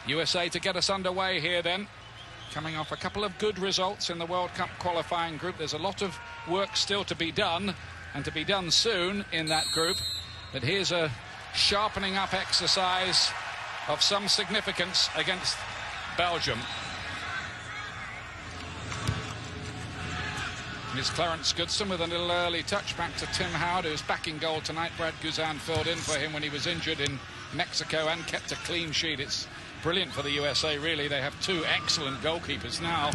USA to get us underway here then. Coming off a couple of good results in the World Cup qualifying group. There's a lot of work still to be done, and to be done soon in that group. But here's a sharpening up exercise of some significance against Belgium. Here's Clarence Goodson with a little early touch back to Tim Howard, who's back in goal tonight. Brad Guzan filled in for him when he was injured in Mexico and kept a clean sheet. It's brilliant for the USA, really. They have two excellent goalkeepers now.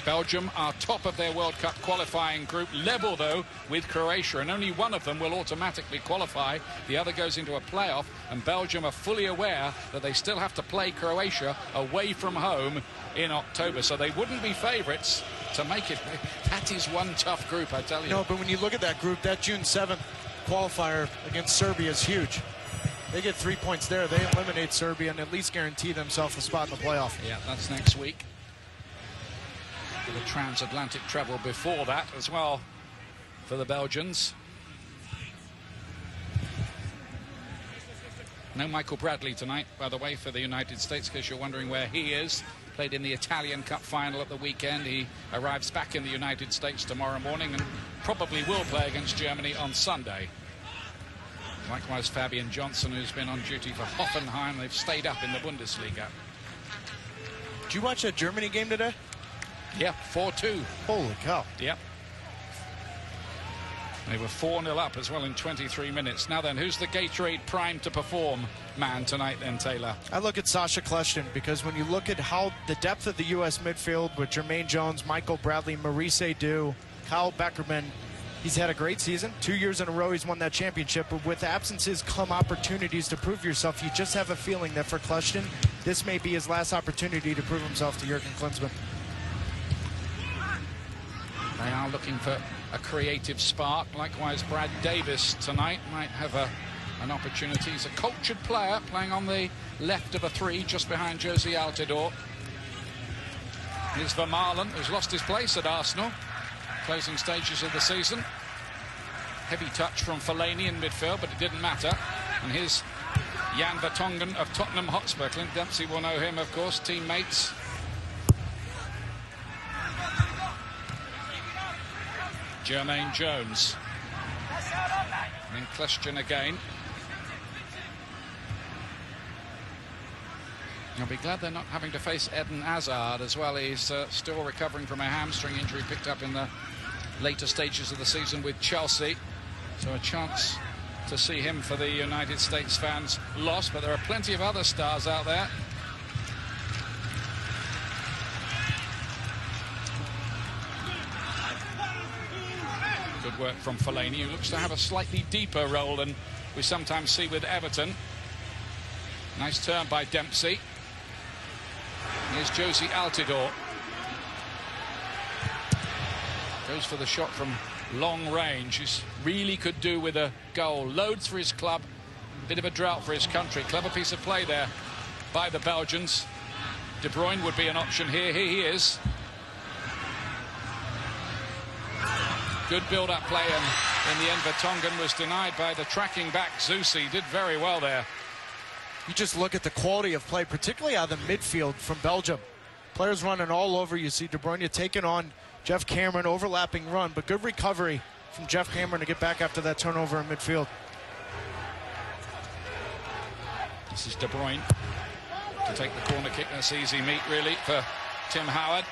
Belgium are top of their World Cup qualifying group, level though with Croatia, and only one of them will automatically qualify. The other goes into a playoff, and Belgium are fully aware that they still have to play Croatia away from home in October, so they wouldn't be favourites to make it. That is one tough group, I tell you. No, but when you look at that group, that June 7th qualifier against Serbia is huge. They get 3 points there. They eliminate Serbia and at least guarantee themselves a spot in the playoff. Yeah, that's next week. The transatlantic travel before that as well for the Belgians. No Michael Bradley tonight, by the way, for the United States, because you're wondering where he is. Played in the Italian Cup final at the weekend. He arrives back in the United States tomorrow morning and probably will play against Germany on Sunday. Likewise, Fabian Johnson, who's been on duty for Hoffenheim. They've stayed up in the Bundesliga. Did you watch that Germany game today? Yeah, 4-2. Holy cow. Yep. They were 4-0 up as well in 23 minutes. Now then, who's the Gatorade prime to perform man tonight then, Taylor? I look at Sasha Kljestan, because when you look at how the depth of the U.S. midfield with Jermaine Jones, Michael Bradley, Maurice Edu, Kyle Beckerman, he's had a great season. 2 years in a row he's won that championship, but with absences come opportunities to prove yourself. You just have a feeling that for Kljestan, this may be his last opportunity to prove himself to Jurgen Klinsmann. They are looking for a creative spark. Likewise, Brad Davis tonight might have an opportunity. He's a cultured player playing on the left of a three, just behind Josie Altidore. Here's Vermaelen, who's lost his place at Arsenal. Closing stages of the season. Heavy touch from Fellaini in midfield, but it didn't matter. And here's Jan Vertonghen of Tottenham Hotspur. Clint Dempsey will know him, of course, teammates. Jermaine Jones. And then Kljestan again. I'll be glad they're not having to face Eden Hazard as well. He's still recovering from a hamstring injury picked up in the later stages of the season with Chelsea. So a chance to see him for the United States fans lost, but there are plenty of other stars out there. Good work from Fellaini, who looks to have a slightly deeper role than we sometimes see with Everton. Nice turn by Dempsey. Here's Josie Altidore. Goes for the shot from long range. He really could do with a goal. Loads for his club. Bit of a drought for his country. Clever piece of play there by the Belgians. De Bruyne would be an option here. Here he is. Good build-up play, and in the end Vertonghen was denied by the tracking back Zusi. Did very well there. You just look at the quality of play, particularly out of the midfield from Belgium. Players running all over. You see De Bruyne taking on Jeff Cameron, overlapping run, but good recovery from Jeff Cameron to get back after that turnover in midfield. This is De Bruyne to take the corner kick. That's easy meat, really, for Tim Howard.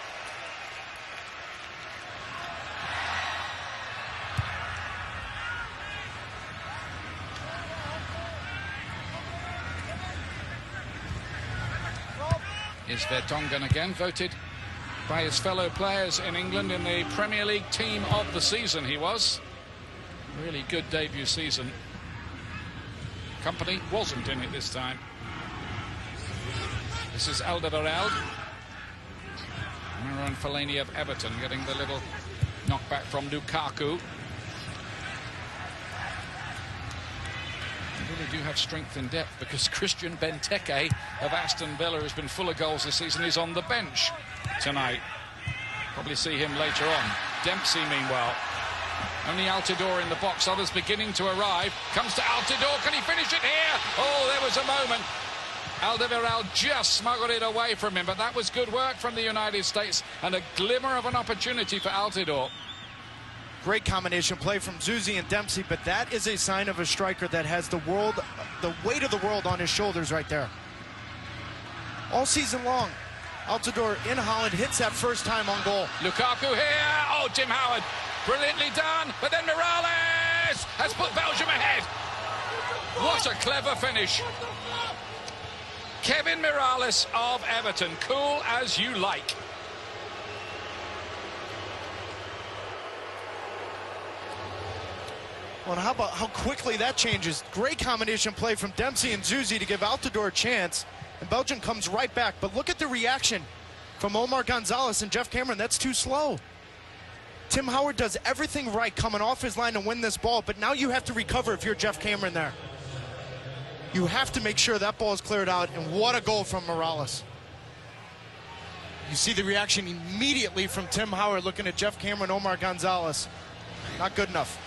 Is Vertonghen again, voted by his fellow players in England in the Premier League team of the season. He was. Really good debut season. Company wasn't in it this time. This is Alderweireld. Marouane Fellaini of Everton getting the little knockback from Lukaku. Really do have strength and depth, because Christian Benteke of Aston Villa, who's been full of goals this season, is on the bench tonight. Probably see him later on. Dempsey, meanwhile, Only Altidore in the box, others beginning to arrive. Comes to Altidore, can he finish it here? Oh, there was a moment. Alderweireld just smuggled it away from him, but that was good work from the United States and a glimmer of an opportunity for Altidore. Great combination play from Zuzi and Dempsey, but that is a sign of a striker that has the weight of the world on his shoulders right there. All season long, Altidore in Holland hits that first time on goal. Lukaku here. Oh, Tim Howard. Brilliantly done. But then Mirallas has put Belgium ahead. What a clever finish. Kevin Mirallas of Everton. Cool as you like. Well, how about how quickly that changes? Great combination play from Dempsey and Zuzi to give Altidore a chance. And Belgium comes right back. But look at the reaction from Omar Gonzalez and Jeff Cameron. That's too slow. Tim Howard does everything right coming off his line to win this ball, but now you have to recover if you're Jeff Cameron there. You have to make sure that ball is cleared out, and what a goal from Mirallas. You see the reaction immediately from Tim Howard looking at Jeff Cameron, Omar Gonzalez. Not good enough.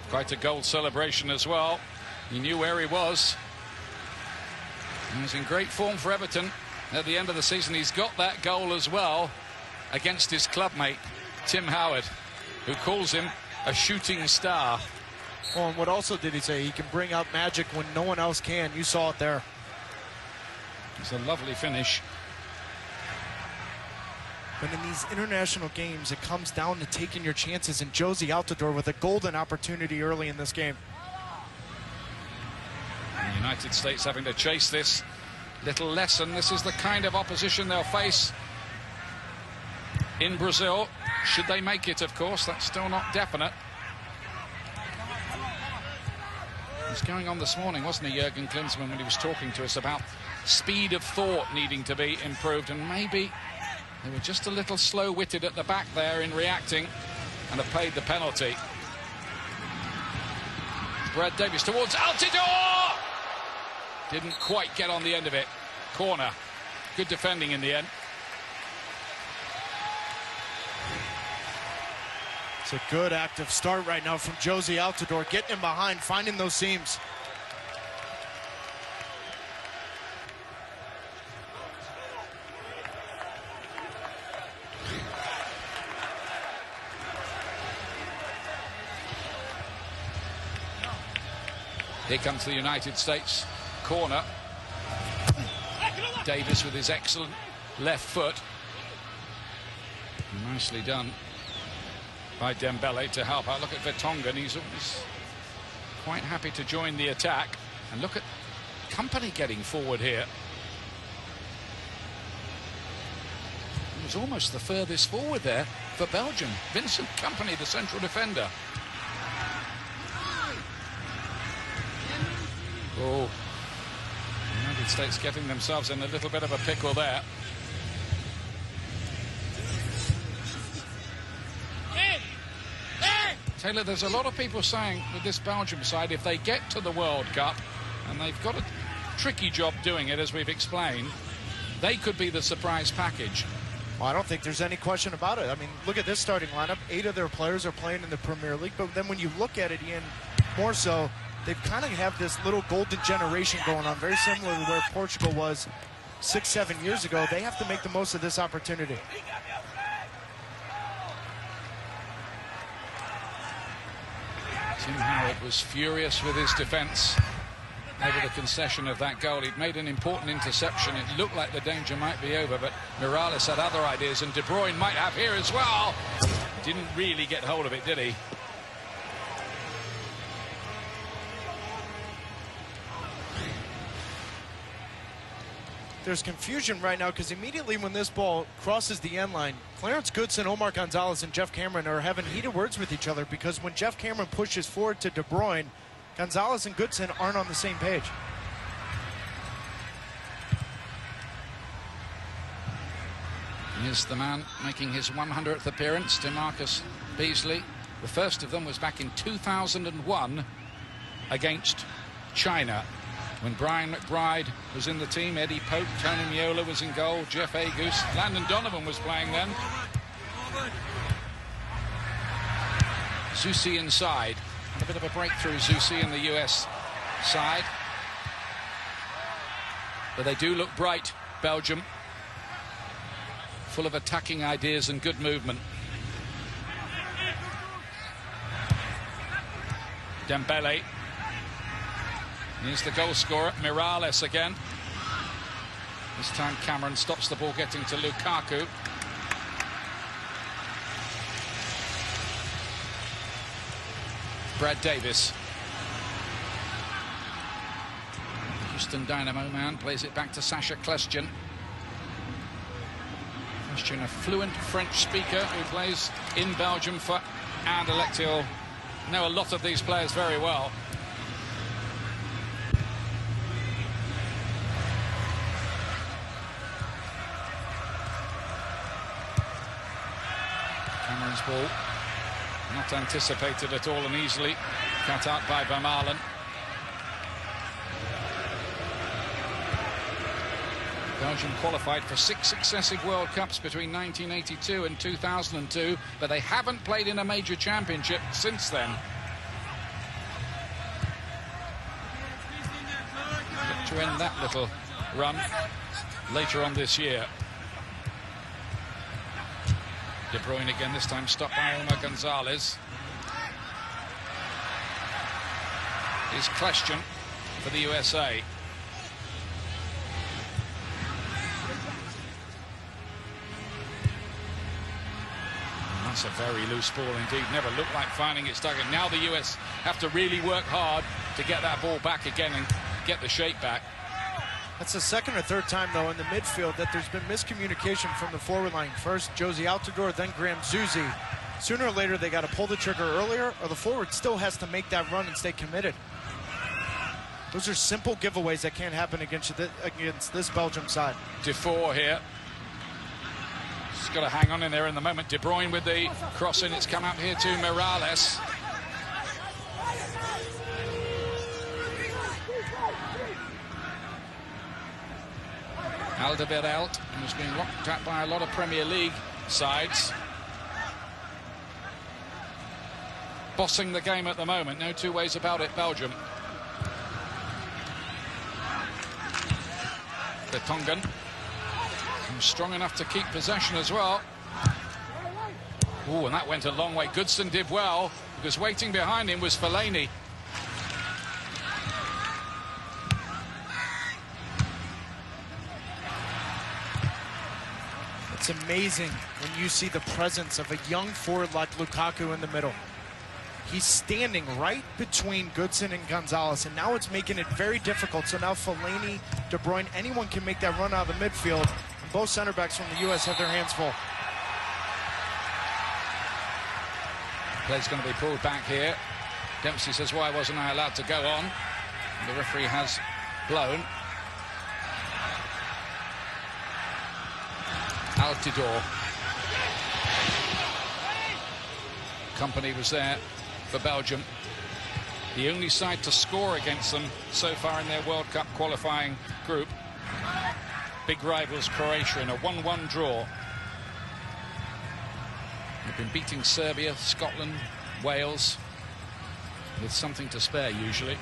Quite a goal celebration as well. He knew where he was. He was in great form for Everton at the end of the season. He's got that goal as well against his clubmate, Tim Howard, who calls him a shooting star. Oh, and what also did he say? He can bring out magic when no one else can. You saw it there. It's a lovely finish. But in these international games, it comes down to taking your chances, and Jozy Altidore with a golden opportunity early in this game. The United States having to chase this little lesson. This is the kind of opposition they'll face in Brazil. Should they make it, of course, that's still not definite. It was going on this morning, wasn't he, Jurgen Klinsmann, when he was talking to us about speed of thought needing to be improved, and maybe they were just a little slow-witted at the back there in reacting and have paid the penalty. Brad Davis towards Altidore! Didn't quite get on the end of it. Corner. Good defending in the end. It's a good active start right now from Jozy Altidore, getting him behind, finding those seams. Here comes the United States corner. Davis with his excellent left foot. Nicely done by Dembele to help out. Look at Vertonghen, he's always quite happy to join the attack. And look at Company getting forward here. He was almost the furthest forward there for Belgium. Vincent Kompany, the central defender. Oh, the United States getting themselves in a little bit of a pickle there. Taylor, there's a lot of people saying with this Belgium side, if they get to the World Cup, and they've got a tricky job doing it, as we've explained, they could be the surprise package. Well, I don't think there's any question about it. I mean, look at this starting lineup. 8 of their players are playing in the Premier League, but then when you look at it, Ian, more so, they kind of have this little golden generation going on, very similar to where Portugal was 6-7 years ago. They have to make the most of this opportunity. Tim Howard was furious with his defence over the concession of that goal. He'd made an important interception. It looked like the danger might be over, but Mirallas had other ideas, and De Bruyne might have here as well. Didn't really get hold of it, did he? There's confusion right now because immediately when this ball crosses the end line, Clarence Goodson, Omar Gonzalez, and Jeff Cameron are having heated words with each other, because when Jeff Cameron pushes forward to De Bruyne, Gonzalez and Goodson aren't on the same page. Here's the man making his 100th appearance, DeMarcus Beasley. The first of them was back in 2001 against China, when Brian McBride was in the team, Eddie Pope, Tony Meola was in goal, Jeff Agus, Landon Donovan was playing then. Zusi inside. A bit of a breakthrough, Zusi in the US side. But they do look bright, Belgium. Full of attacking ideas and good movement. Dembele. Here's the goal scorer, Mirallas again. This time Cameron stops the ball getting to Lukaku. Brad Davis. Houston Dynamo man plays it back to Sacha Kljestan. Kljestan, a fluent French speaker who plays in Belgium for Anderlecht. He'll know a lot of these players very well. Cameron's ball, not anticipated at all and easily cut out by Vermaelen. Belgium qualified for 6 successive World Cups between 1982 and 2002, but they haven't played in a major championship since then. Look to end that little run later on this year. De Bruyne again, this time stopped by Omar Gonzalez. Is Kljestan for the USA. That's a very loose ball indeed. Never looked like finding its target. Now the US have to really work hard to get that ball back again and get the shape back. That's the second or third time, though, in the midfield that there's been miscommunication from the forward line. First, Josie Altidore, then Graham Zusi. Sooner or later, they got to pull the trigger earlier, or the forward still has to make that run and stay committed. Those are simple giveaways that can't happen against this Belgium side. Defoe here. He's got to hang on in there in the moment. De Bruyne with the crossing. It's come out here to Mirallas. Alderweireld, who's being locked at by a lot of Premier League sides. Bossing the game at the moment, no two ways about it, Belgium. The Tongan, who's strong enough to keep possession as well. Oh, and that went a long way. Goodson did well, because waiting behind him was Fellaini. It's amazing when you see the presence of a young forward like Lukaku in the middle. He's standing right between Goodson and Gonzalez, and now it's making it very difficult. So now Fellaini, De Bruyne, anyone can make that run out of the midfield. And both center backs from the U.S. have their hands full. Play's going to be pulled back here. Dempsey says, why wasn't I allowed to go on? The referee has blown. Altidore. Company was there for Belgium. The only side to score against them so far in their World Cup qualifying group. Big rivals Croatia in a 1-1 draw. They've been beating Serbia, Scotland, Wales, with something to spare usually.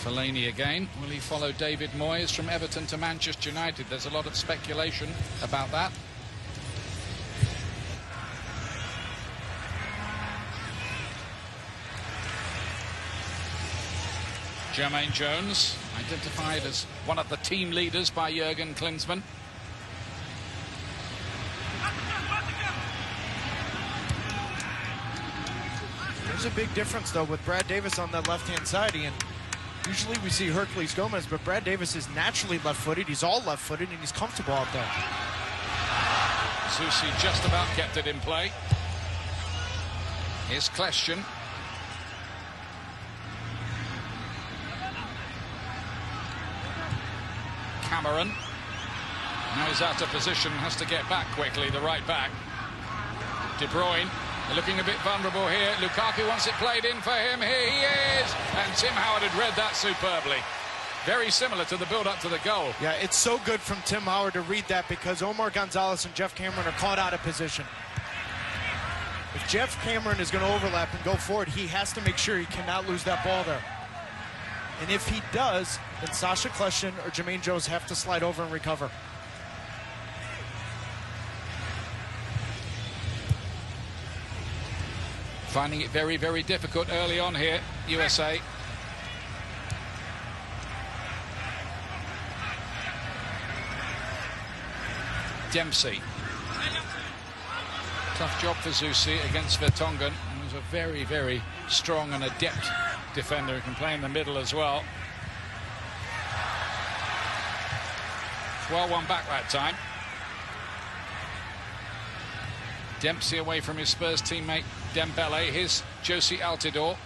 Fellaini again. Will he follow David Moyes from Everton to Manchester United? There's a lot of speculation about that. Jermaine Jones, identified as one of the team leaders by Jurgen Klinsmann. There's a big difference, though, with Brad Davis on that left-hand side, Ian. Usually we see Hercules Gomez, but Brad Davis is naturally left-footed. He's all left-footed, and he's comfortable out there. Zusi just about kept it in play. Here's Kljestan. Cameron. Now he's out of position, has to get back quickly, the right back. De Bruyne. They're looking a bit vulnerable here. Lukaku wants it played in for him. Here he is. And Tim Howard had read that superbly. Very similar to the build-up to the goal. Yeah, it's so good from Tim Howard to read that because Omar Gonzalez and Jeff Cameron are caught out of position. If Jeff Cameron is going to overlap and go forward, he has to make sure he cannot lose that ball there. And if he does, then Sasha Kleshtin or Jermaine Jones have to slide over and recover. Finding it very, very difficult early on here, USA. Dempsey. Tough job for Zusi against Vertonghen. He's a very, very strong and adept defender who can play in the middle as well. Well won back that time. Dempsey away from his Spurs teammate Dembele. Here's Josie Altidore.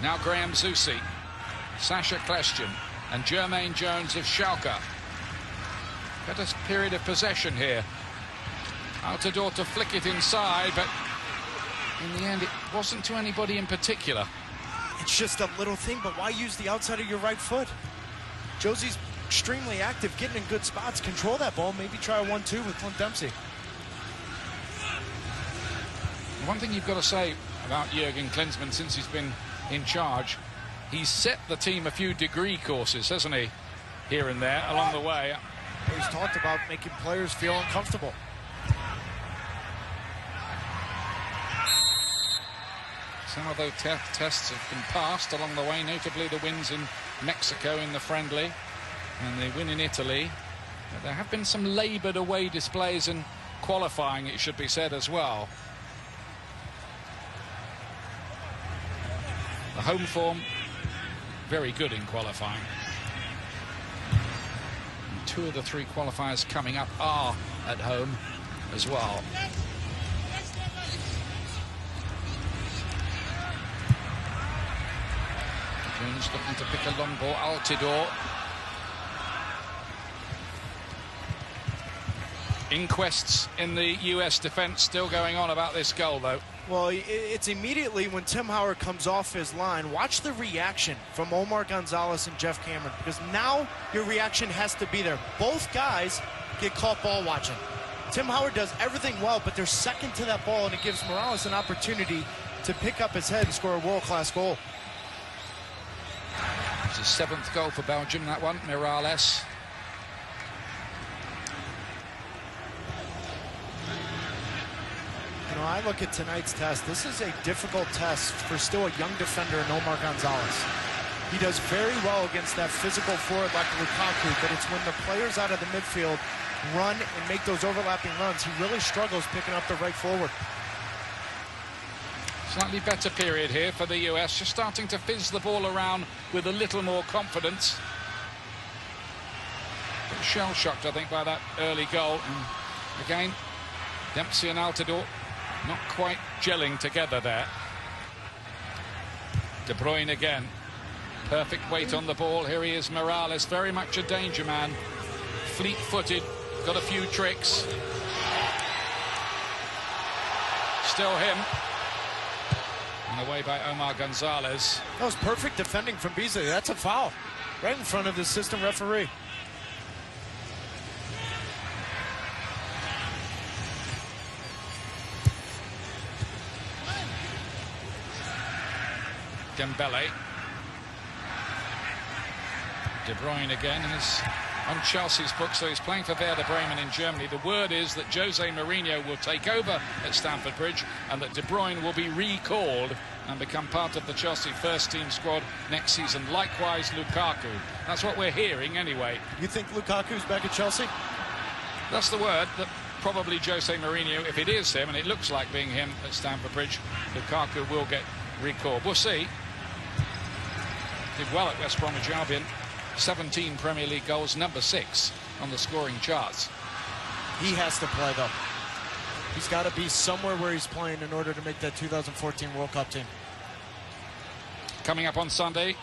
Now Graham Zusi, Sasha Kleshtin and Jermaine Jones of Schalke. Better period of possession here. Altidore to flick it inside, but in the end it wasn't to anybody in particular. It's just a little thing, but why use the outside of your right foot? Josie's extremely active, getting in good spots. Control that ball, maybe try a 1-2 with Clint Dempsey. One thing you've got to say about Jurgen Klinsmann since he's been in charge, he's set the team a few degree courses, hasn't he, here and there along the way. He's talked about making players feel uncomfortable. Some of those tests have been passed along the way, notably the wins in Mexico in the friendly and the win in Italy. But there have been some laboured away displays in qualifying, it should be said as well. The home form, very good in qualifying. And 2 of the 3 qualifiers coming up are at home as well. Jones looking to pick a long ball. Altidore. Inquests in the US defense still going on about this goal, though. Well, it's immediately when Tim Howard comes off his line, watch the reaction from Omar Gonzalez and Jeff Cameron, because now your reaction has to be there. Both guys get caught ball watching. Tim Howard does everything well, but they're second to that ball, and it gives Mirallas an opportunity to pick up his head and score a world-class goal. It's his 7th goal for Belgium, that one, Mirallas. You know, I look at tonight's test. This is a difficult test for still a young defender in Omar Gonzalez. He does very well against that physical forward like Lukaku, but it's when the players out of the midfield run and make those overlapping runs, he really struggles picking up the right forward. Slightly better period here for the US, just starting to fizz the ball around with a little more confidence. But shell-shocked, I think, by that early goal. And again, Dempsey and Altidore not quite gelling together there. De Bruyne again. Perfect weight on the ball. Here he is, Mirallas, very much a danger man. Fleet-footed, got a few tricks. Still him. And away by Omar Gonzalez. That was perfect defending from Beasley. That's a foul right in front of the assistant referee. Dembele. De Bruyne again, and is on Chelsea's book, so he's playing for Werder Bremen in Germany. The word is that Jose Mourinho will take over at Stamford Bridge and that De Bruyne will be recalled and become part of the Chelsea first-team squad next season. Likewise, Lukaku. That's what we're hearing anyway. You think Lukaku's back at Chelsea? That's the word that probably Jose Mourinho, if it is him, and it looks like being him at Stamford Bridge, Lukaku will get recalled. We'll see. Did well at West Bromwich Albion. 17 Premier League goals, number 6 on the scoring charts. He has to play, though. He's got to be somewhere where he's playing in order to make that 2014 World Cup team. Coming up on Sunday,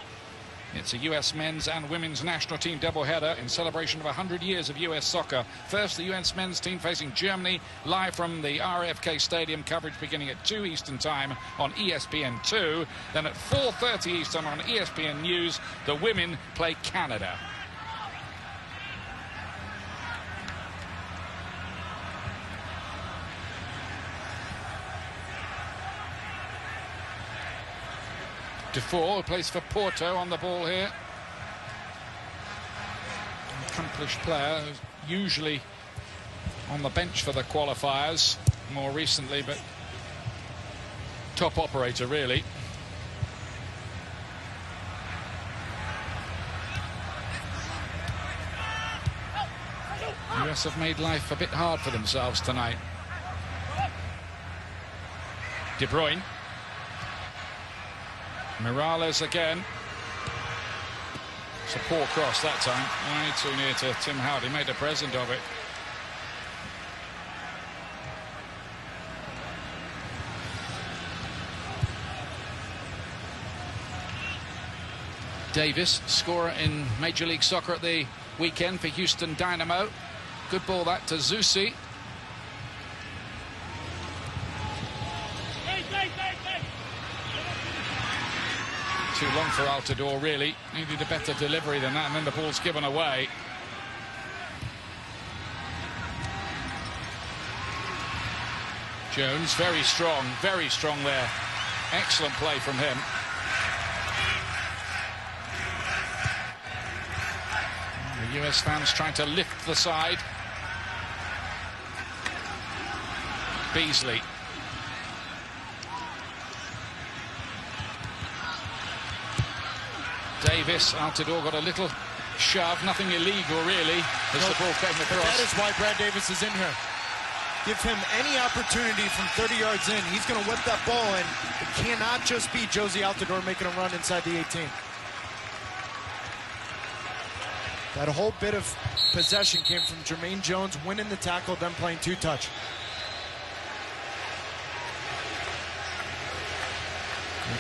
It's a US men's and women's national team doubleheader in celebration of 100 years of US soccer. First, the US men's team facing Germany, live from the RFK Stadium, coverage beginning at 2 Eastern Time on ESPN2. Then at 4:30 Eastern on ESPN News, the women play Canada. Defoe, who plays for Porto, on the ball here. An accomplished player, who's usually on the bench for the qualifiers more recently, but top operator really. The US have made life a bit hard for themselves tonight. De Bruyne. Mirallas again. It's a poor cross that time. Way too near to Tim Howard. He made a present of it. Davis, scorer in Major League Soccer at the weekend for Houston Dynamo. Good ball that to Zusi. Too long for Altidore, really. Needed a better delivery than that, and then the ball's given away. Jones, very strong there. Excellent play from him. The US fans trying to lift the side. Beasley. Davis, Altidore got a little shove, nothing illegal really, as the ball came across. That is why Brad Davis is in here. Give him any opportunity from 30 yards in. He's going to whip that ball in. It cannot just be Josie Altidore making a run inside the 18. That whole bit of possession came from Jermaine Jones winning the tackle, then playing two-touch.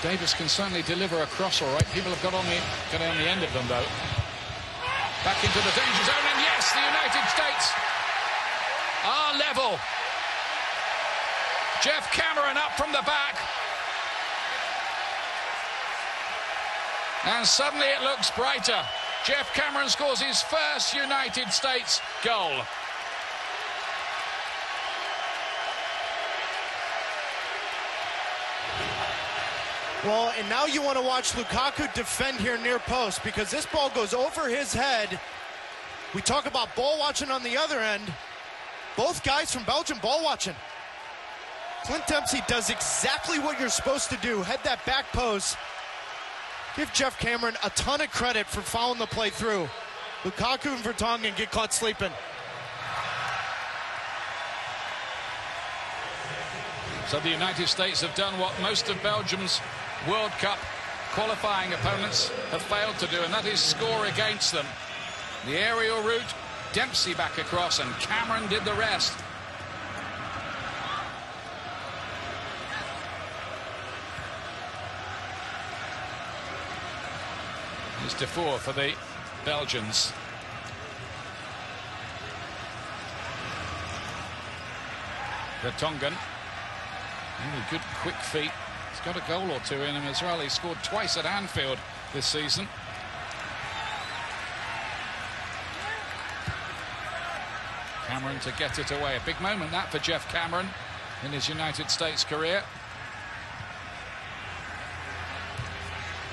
Davis can certainly deliver a cross all right. People have got on the end of them though. Back into the danger zone, and yes, the United States are level. Jeff Cameron up from the back. And suddenly it looks brighter. Jeff Cameron scores his first United States goal. Well, and now you want to watch Lukaku defend here near post, because this ball goes over his head. We talk about ball watching on the other end. Both guys from Belgium ball watching. Clint Dempsey does exactly what you're supposed to do. Head that back post. Give Jeff Cameron a ton of credit for following the play through. Lukaku and Vertonghen get caught sleeping. So the United States have done what most of Belgium's World Cup qualifying opponents have failed to do, and that is score against them. The aerial route, Dempsey back across, and Cameron did the rest. Here's Defoe for the Belgians. Vertonghen. Really good quick feet. He's got a goal or two in him as well. He scored twice at Anfield this season. Cameron to get it away. A big moment that for Jeff Cameron in his United States career.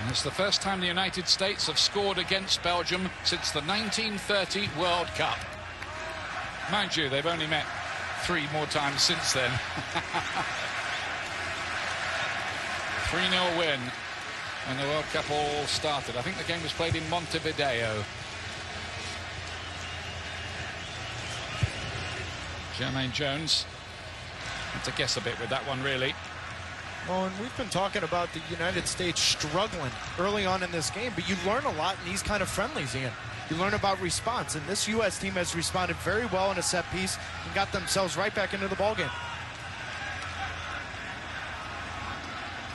And it's the first time the United States have scored against Belgium since the 1930 World Cup. Mind you, they've only met 3 more times since then. 3-0 win when the World Cup all started. I think the game was played in Montevideo. Jermaine Jones had to guess a bit with that one, really. Well, and we've been talking about the United States struggling early on in this game, but you learn a lot in these kind of friendlies, Ian. You learn about response, and this U.S. team has responded very well in a set piece and got themselves right back into the ballgame.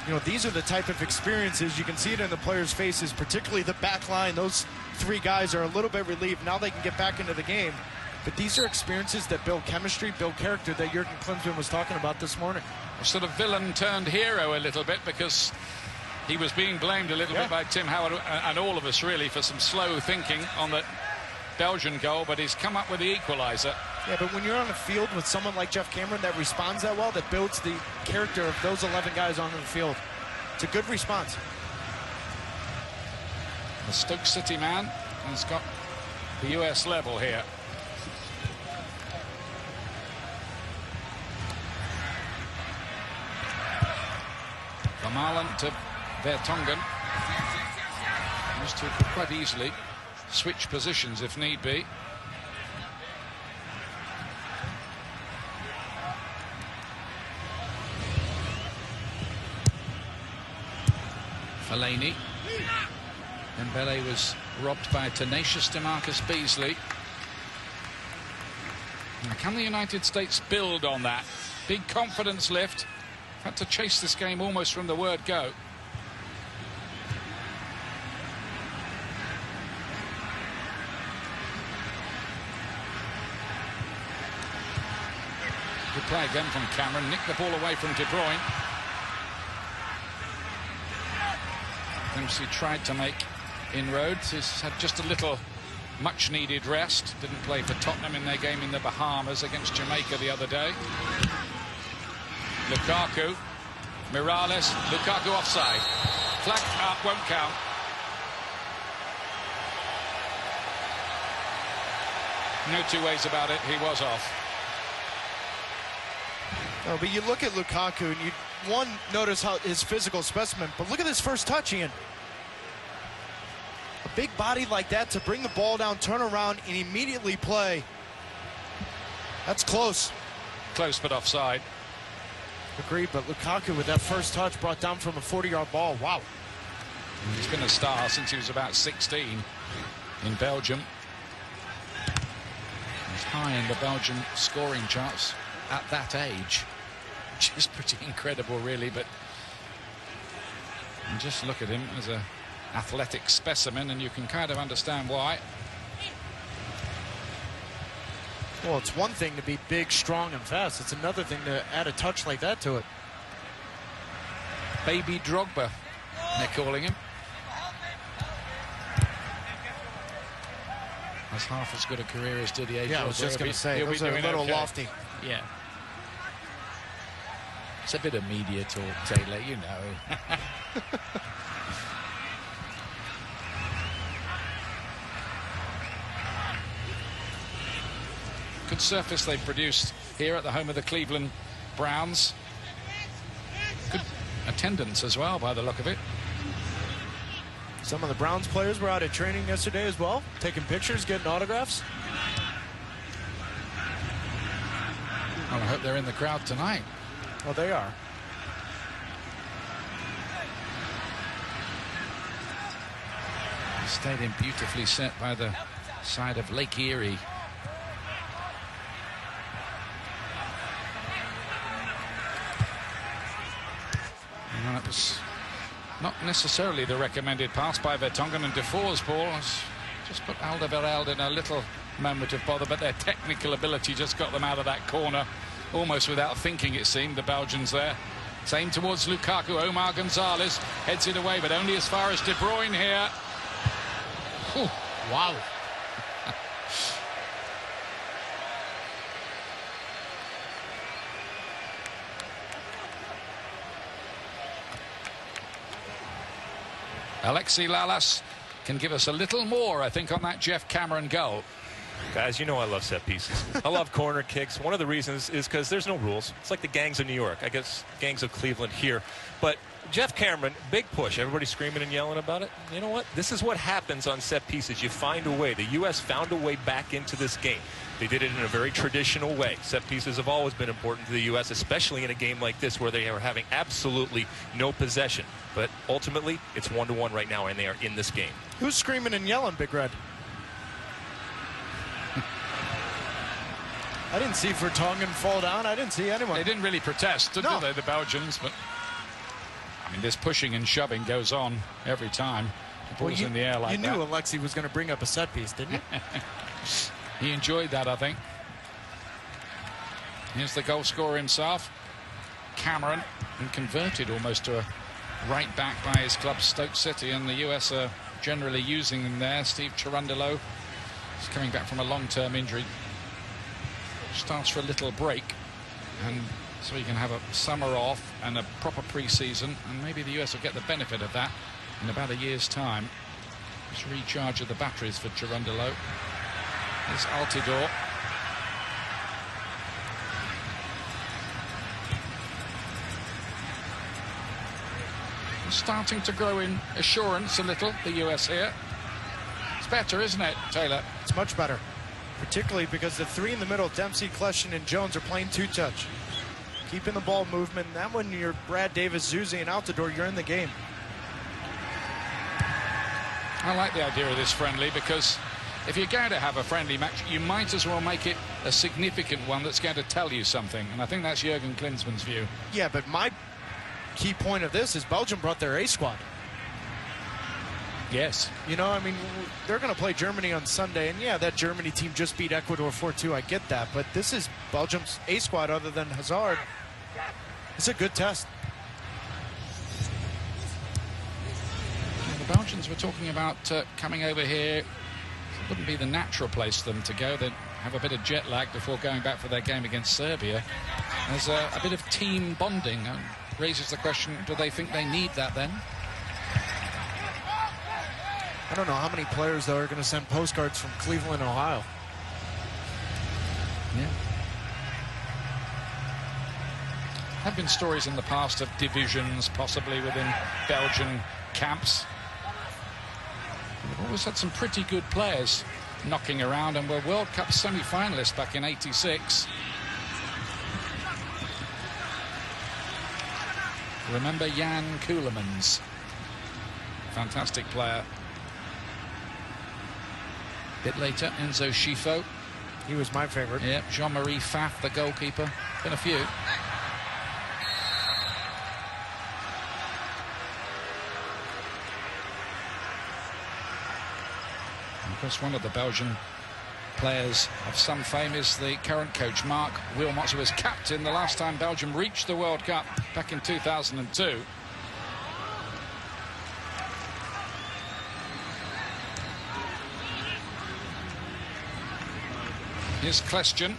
You know, these are the type of experiences, you can see it in the players' faces, particularly the back line. Those three guys are a little bit relieved. Now they can get back into the game. But these are experiences that build chemistry, build character that Jurgen Klinsmann was talking about this morning. A sort of villain turned hero a little bit, because he was being blamed a little bit by Tim Howard and all of us really for some slow thinking on the Belgian goal, but he's come up with the equaliser. Yeah, but when you're on the field with someone like Jeff Cameron that responds that well, that builds the character of those 11 guys onto the field, it's a good response. The Stoke City man has got the US level here. From Ireland to Vertonghen. Those two could quite easily switch positions if need be. Fellaini. Dembele was robbed by a tenacious DeMarcus Beasley. Now, can the United States build on that? Big confidence lift. Had to chase this game almost from the word go. Good play again from Cameron. Nicked the ball away from De Bruyne. Dempsey tried to make inroads. He's had just a little much-needed rest. Didn't play for Tottenham in their game in the Bahamas against Jamaica the other day. Lukaku. Mirallas. Lukaku offside. Flag up, won't count. No two ways about it. He was off. No, but you look at Lukaku and you, notice how his physical specimen, but look at his first touch, Ian. A big body like that to bring the ball down, turn around, and immediately play. That's close. Close, but offside. Agreed, but Lukaku with that first touch brought down from a 40-yard ball. Wow. He's been a star since he was about 16 in Belgium. He's high in the Belgian scoring charts at that age, which is pretty incredible, really. But and just look at him as an athletic specimen, and you can kind of understand why. Well, it's one thing to be big, strong, and fast. It's another thing to add a touch like that to it. Baby Drogba, they're calling him. Has half as good a career as Didier Drogba. Yeah, I was just going to say, those are a little lofty. Yeah. It's a bit of media talk, Taylor, you know. Good surface they've produced here at the home of the Cleveland Browns. Good attendance as well, by the look of it. Some of the Browns players were out at training yesterday as well, taking pictures, getting autographs. Well, I hope they're in the crowd tonight. Well, they are. The stadium beautifully set by the side of Lake Erie. And it was not necessarily the recommended pass by Vertonghen, and Defoe's ball has just put Alderweireld in a little moment of bother, but their technical ability just got them out of that corner almost without thinking, it seemed, the Belgians there. Same towards Lukaku. Omar Gonzalez heads it away, but only as far as De Bruyne here. Whew. Wow. Alexi Lalas can give us a little more, I think, on that Jeff Cameron goal. Guys, you know I love set pieces. I love corner kicks. One of the reasons is because there's no rules. It's like the gangs of New York. I guess gangs of Cleveland here. But Jeff Cameron, big push. Everybody screaming and yelling about it. You know what? This is what happens on set pieces. You find a way. The U.S. found a way back into this game. They did it in a very traditional way. Set pieces have always been important to the U.S., especially in a game like this where they are having absolutely no possession. But ultimately, it's 1-1 right now, and they are in this game. Who's screaming and yelling, Big Red? I didn't see Vertonghen fall down. I didn't see anyone. They didn't really protest, did they, the Belgians? But I mean, this pushing and shoving goes on every time the ball's in the air like that. You knew Alexei was going to bring up a set piece, didn't you? He enjoyed that, I think. Here's the goal scorer himself, Cameron, and converted almost to a right back by his club Stoke City, and the US are generally using him there. Steve Cherundolo is coming back from a long-term injury. Starts for a little break, and so he can have a summer off and a proper pre-season, and maybe the US will get the benefit of that in about a year's time. Just recharge of the batteries for Cherundolo. Here's Altidore. Starting to grow in assurance a little, the US here. It's better, isn't it, Taylor? It's much better, particularly because the three in the middle, Dempsey, Kleshin, and Jones, are playing two-touch. Keeping the ball movement, and then when you're Brad Davis, Zuzi, and Altidore, you're in the game. I like the idea of this friendly, because if you're going to have a friendly match, you might as well make it a significant one that's going to tell you something, and I think that's Jurgen Klinsmann's view. Yeah, but my key point of this is Belgium brought their A squad. Yes. You know, I mean, they're going to play Germany on Sunday, and yeah, that Germany team just beat Ecuador 4-2. I get that, but this is Belgium's A squad other than Hazard. It's a good test. Well, the Belgians were talking about coming over here. It wouldn't be the natural place for them to go. They'd have a bit of jet lag before going back for their game against Serbia. There's a bit of team bonding. Raises the question, do they think they need that then? I don't know how many players, though, are going to send postcards from Cleveland, Ohio. Yeah. There have been stories in the past of divisions, possibly within Belgian camps. We've always had some pretty good players knocking around, and were World Cup semi-finalists back in '86. Remember Jan Keulemans? Fantastic player. Bit later, Enzo Schifo. He was my favorite. Yeah, Jean-Marie Pfaff, the goalkeeper. Been a few. And of course, one of the Belgian players of some fame is the current coach, Mark Wilmots, who was captain the last time Belgium reached the World Cup back in 2002. Here's Klestion.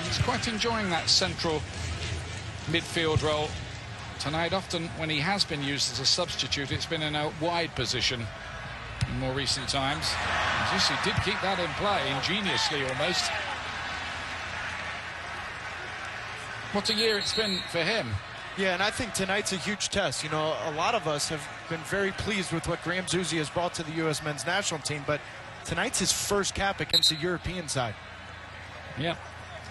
He's quite enjoying that central midfield role tonight. Often when he has been used as a substitute, it's been in a wide position in more recent times. He did keep that in play, ingeniously almost. What a year it's been for him. Yeah, and I think tonight's a huge test. You know, a lot of us have been very pleased with what Graham Zusi has brought to the U.S. men's national team, but tonight's his first cap against the European side. Yeah.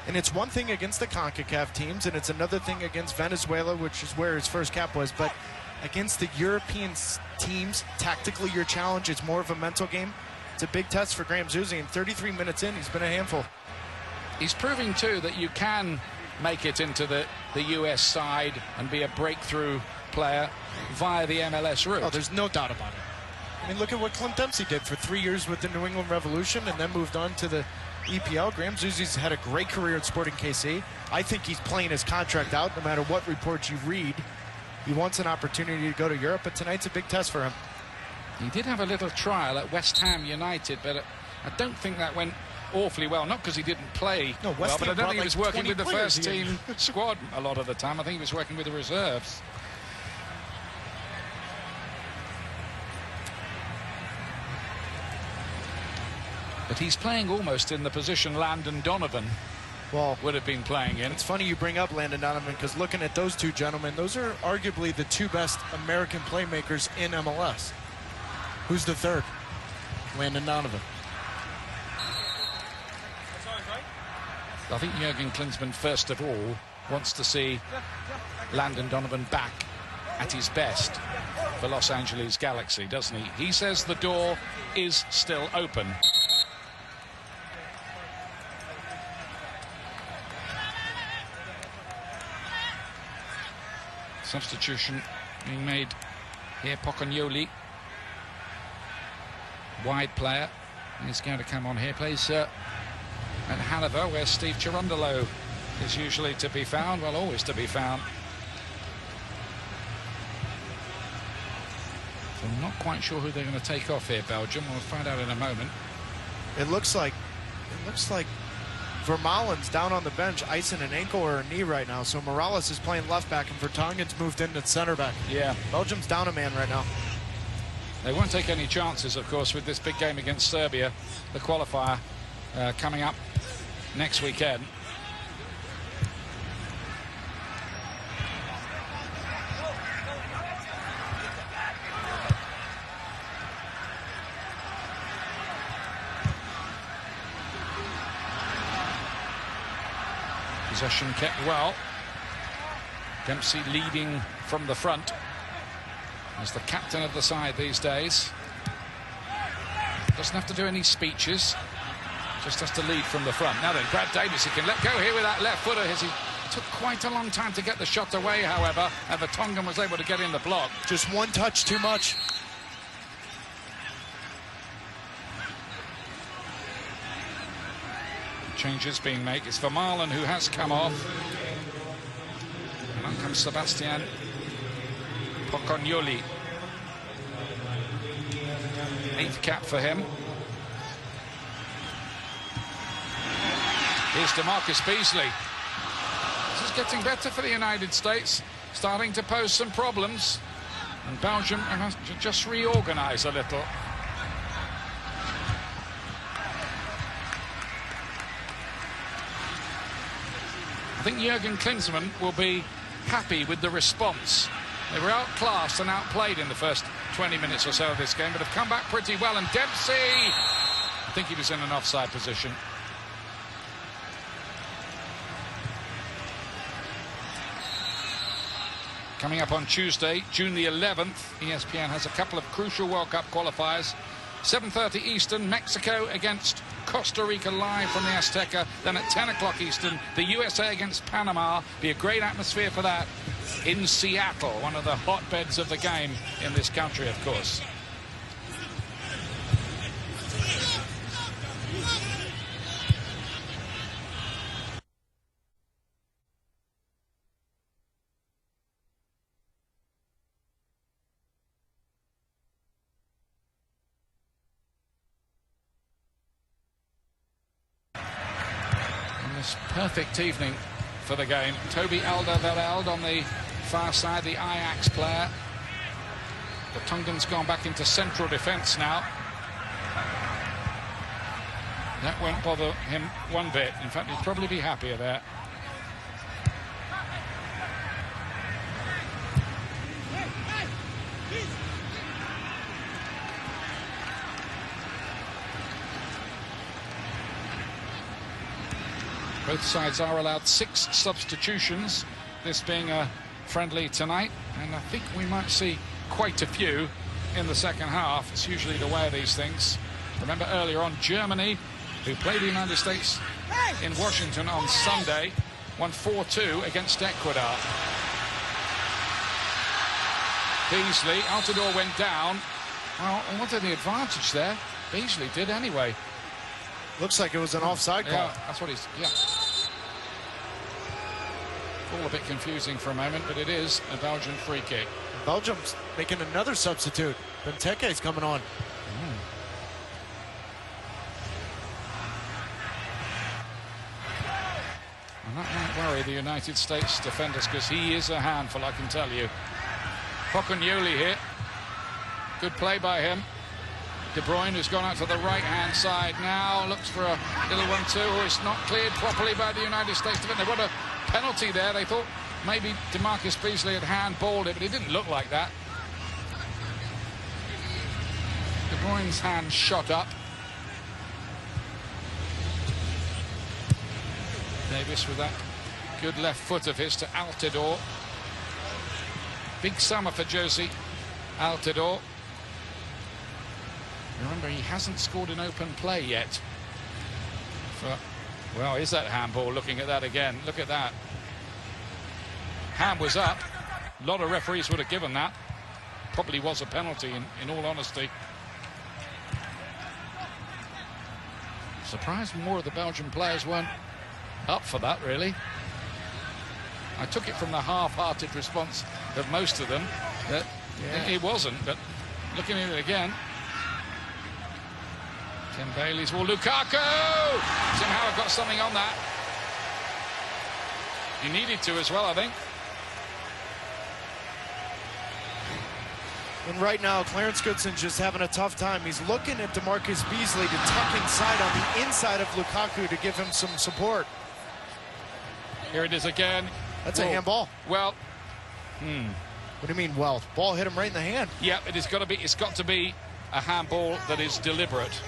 And it's one thing against the CONCACAF teams, and it's another thing against Venezuela, which is where his first cap was, but against the European teams, tactically your challenge is more of a mental game. It's a big test for Graham Zusi, and 33 minutes in, he's been a handful. He's proving, too, that you can make it into the U.S. side and be a breakthrough player via the MLS route. Oh, there's no doubt about it. I mean, look at what Clint Dempsey did for 3 years with the New England Revolution and then moved on to the EPL. Graham Zusi's had a great career at Sporting KC. I think he's playing his contract out no matter what reports you read. He wants an opportunity to go to Europe, but tonight's a big test for him. He did have a little trial at West Ham United, but I don't think that went awfully well. Not because he didn't play well, but I don't think he was working with the first team squad a lot of the time. I think he was working with the reserves. But he's playing almost in the position Landon Donovan would have been playing in. It's funny you bring up Landon Donovan, because looking at those two gentlemen, those are arguably the two best American playmakers in MLS. Who's the third? Landon Donovan. I think Jurgen Klinsmann, first of all, wants to see Landon Donovan back at his best for Los Angeles Galaxy, doesn't he? He says the door is still open. Substitution being made here. Pocognoli, wide player, is going to come on here. Plays at Hanover, where Steve Cherundolo is usually to be found, well, always to be found. So I'm not quite sure who they're going to take off here, Belgium. We'll find out in a moment. It looks like Vermeulen's down on the bench, icing an ankle or a knee right now. So Mirallas is playing left back, and Vertonghen's moved in at center back. Yeah. Belgium's down a man right now. They won't take any chances, of course, with this big game against Serbia, the qualifier coming up next weekend. Possession kept well. Dempsey leading from the front as the captain of the side these days. Doesn't have to do any speeches, just has to lead from the front. Now then, Brad Davis, he can let go here with that left footer. He took quite a long time to get the shot away, however, and Vertonghen was able to get in the block. Just one touch too much. Changes being made. It's Vermeulen who has come off. And on comes Sebastian Pocognoli. 8th cap for him. Here's DeMarcus Beasley. This is getting better for the United States, starting to pose some problems. And Belgium has to just reorganize a little. I think Jurgen Klinsmann will be happy with the response. They were outclassed and outplayed in the first 20 minutes or so of this game, but have come back pretty well. And Dempsey, I think he was in an offside position. Coming up on Tuesday, June the 11th, ESPN has a couple of crucial World Cup qualifiers. 7:30 Eastern, Mexico against Costa Rica live from the Azteca. Then at 10 o'clock Eastern, the USA against Panama. Be a great atmosphere for that in Seattle, one of the hotbeds of the game in this country, of course. Perfect evening for the game. Toby Alderweireld on the far side, the Ajax player. Vertonghen's gone back into central defence now. That won't bother him one bit. In fact, he'll probably be happier there. Both sides are allowed 6 substitutions, this being a friendly tonight, and I think we might see quite a few in the second half. It's usually the way of these things. Remember earlier on, Germany, who played the United States in Washington on Sunday, won 4-2 against Ecuador. Beasley, Altidore went down. Well, I wanted the advantage there. Beasley did anyway. Looks like it was an offside call. Yeah, that's what he's, yeah. All a bit confusing for a moment, but it is a Belgian free kick. Belgium's making another substitute. Benteke's coming on. And that might worry the United States defenders, because he is a handful, I can tell you. Pocognoli here. Good play by him. De Bruyne, who's gone out to the right-hand side now, looks for a little 1-2. It's not cleared properly by the United States defender. They got a penalty there. They thought maybe DeMarcus Beasley had handballed it, but it didn't look like that. De Bruyne's hand shot up. Davis with that good left foot of his to Altidore. Big summer for Josie Altidore. Remember, he hasn't scored in open play yet. Well, is that handball? Looking at that again. Look at that. Hand was up. A lot of referees would have given that. Probably was a penalty, in all honesty. Surprised more of the Belgian players weren't up for that, really. I took it from the half-hearted response of most of them that it wasn't, but looking at it again. Tim Bailey's ball. Lukaku! Tim Howard got something on that. He needed to as well, I think. And right now, Clarence Goodson's just having a tough time. He's looking at DeMarcus Beasley to tuck inside on the inside of Lukaku to give him some support. Here it is again. That's a handball. Well, what do you mean, well? Ball hit him right in the hand. Yeah, it's got to be a handball that is deliberate.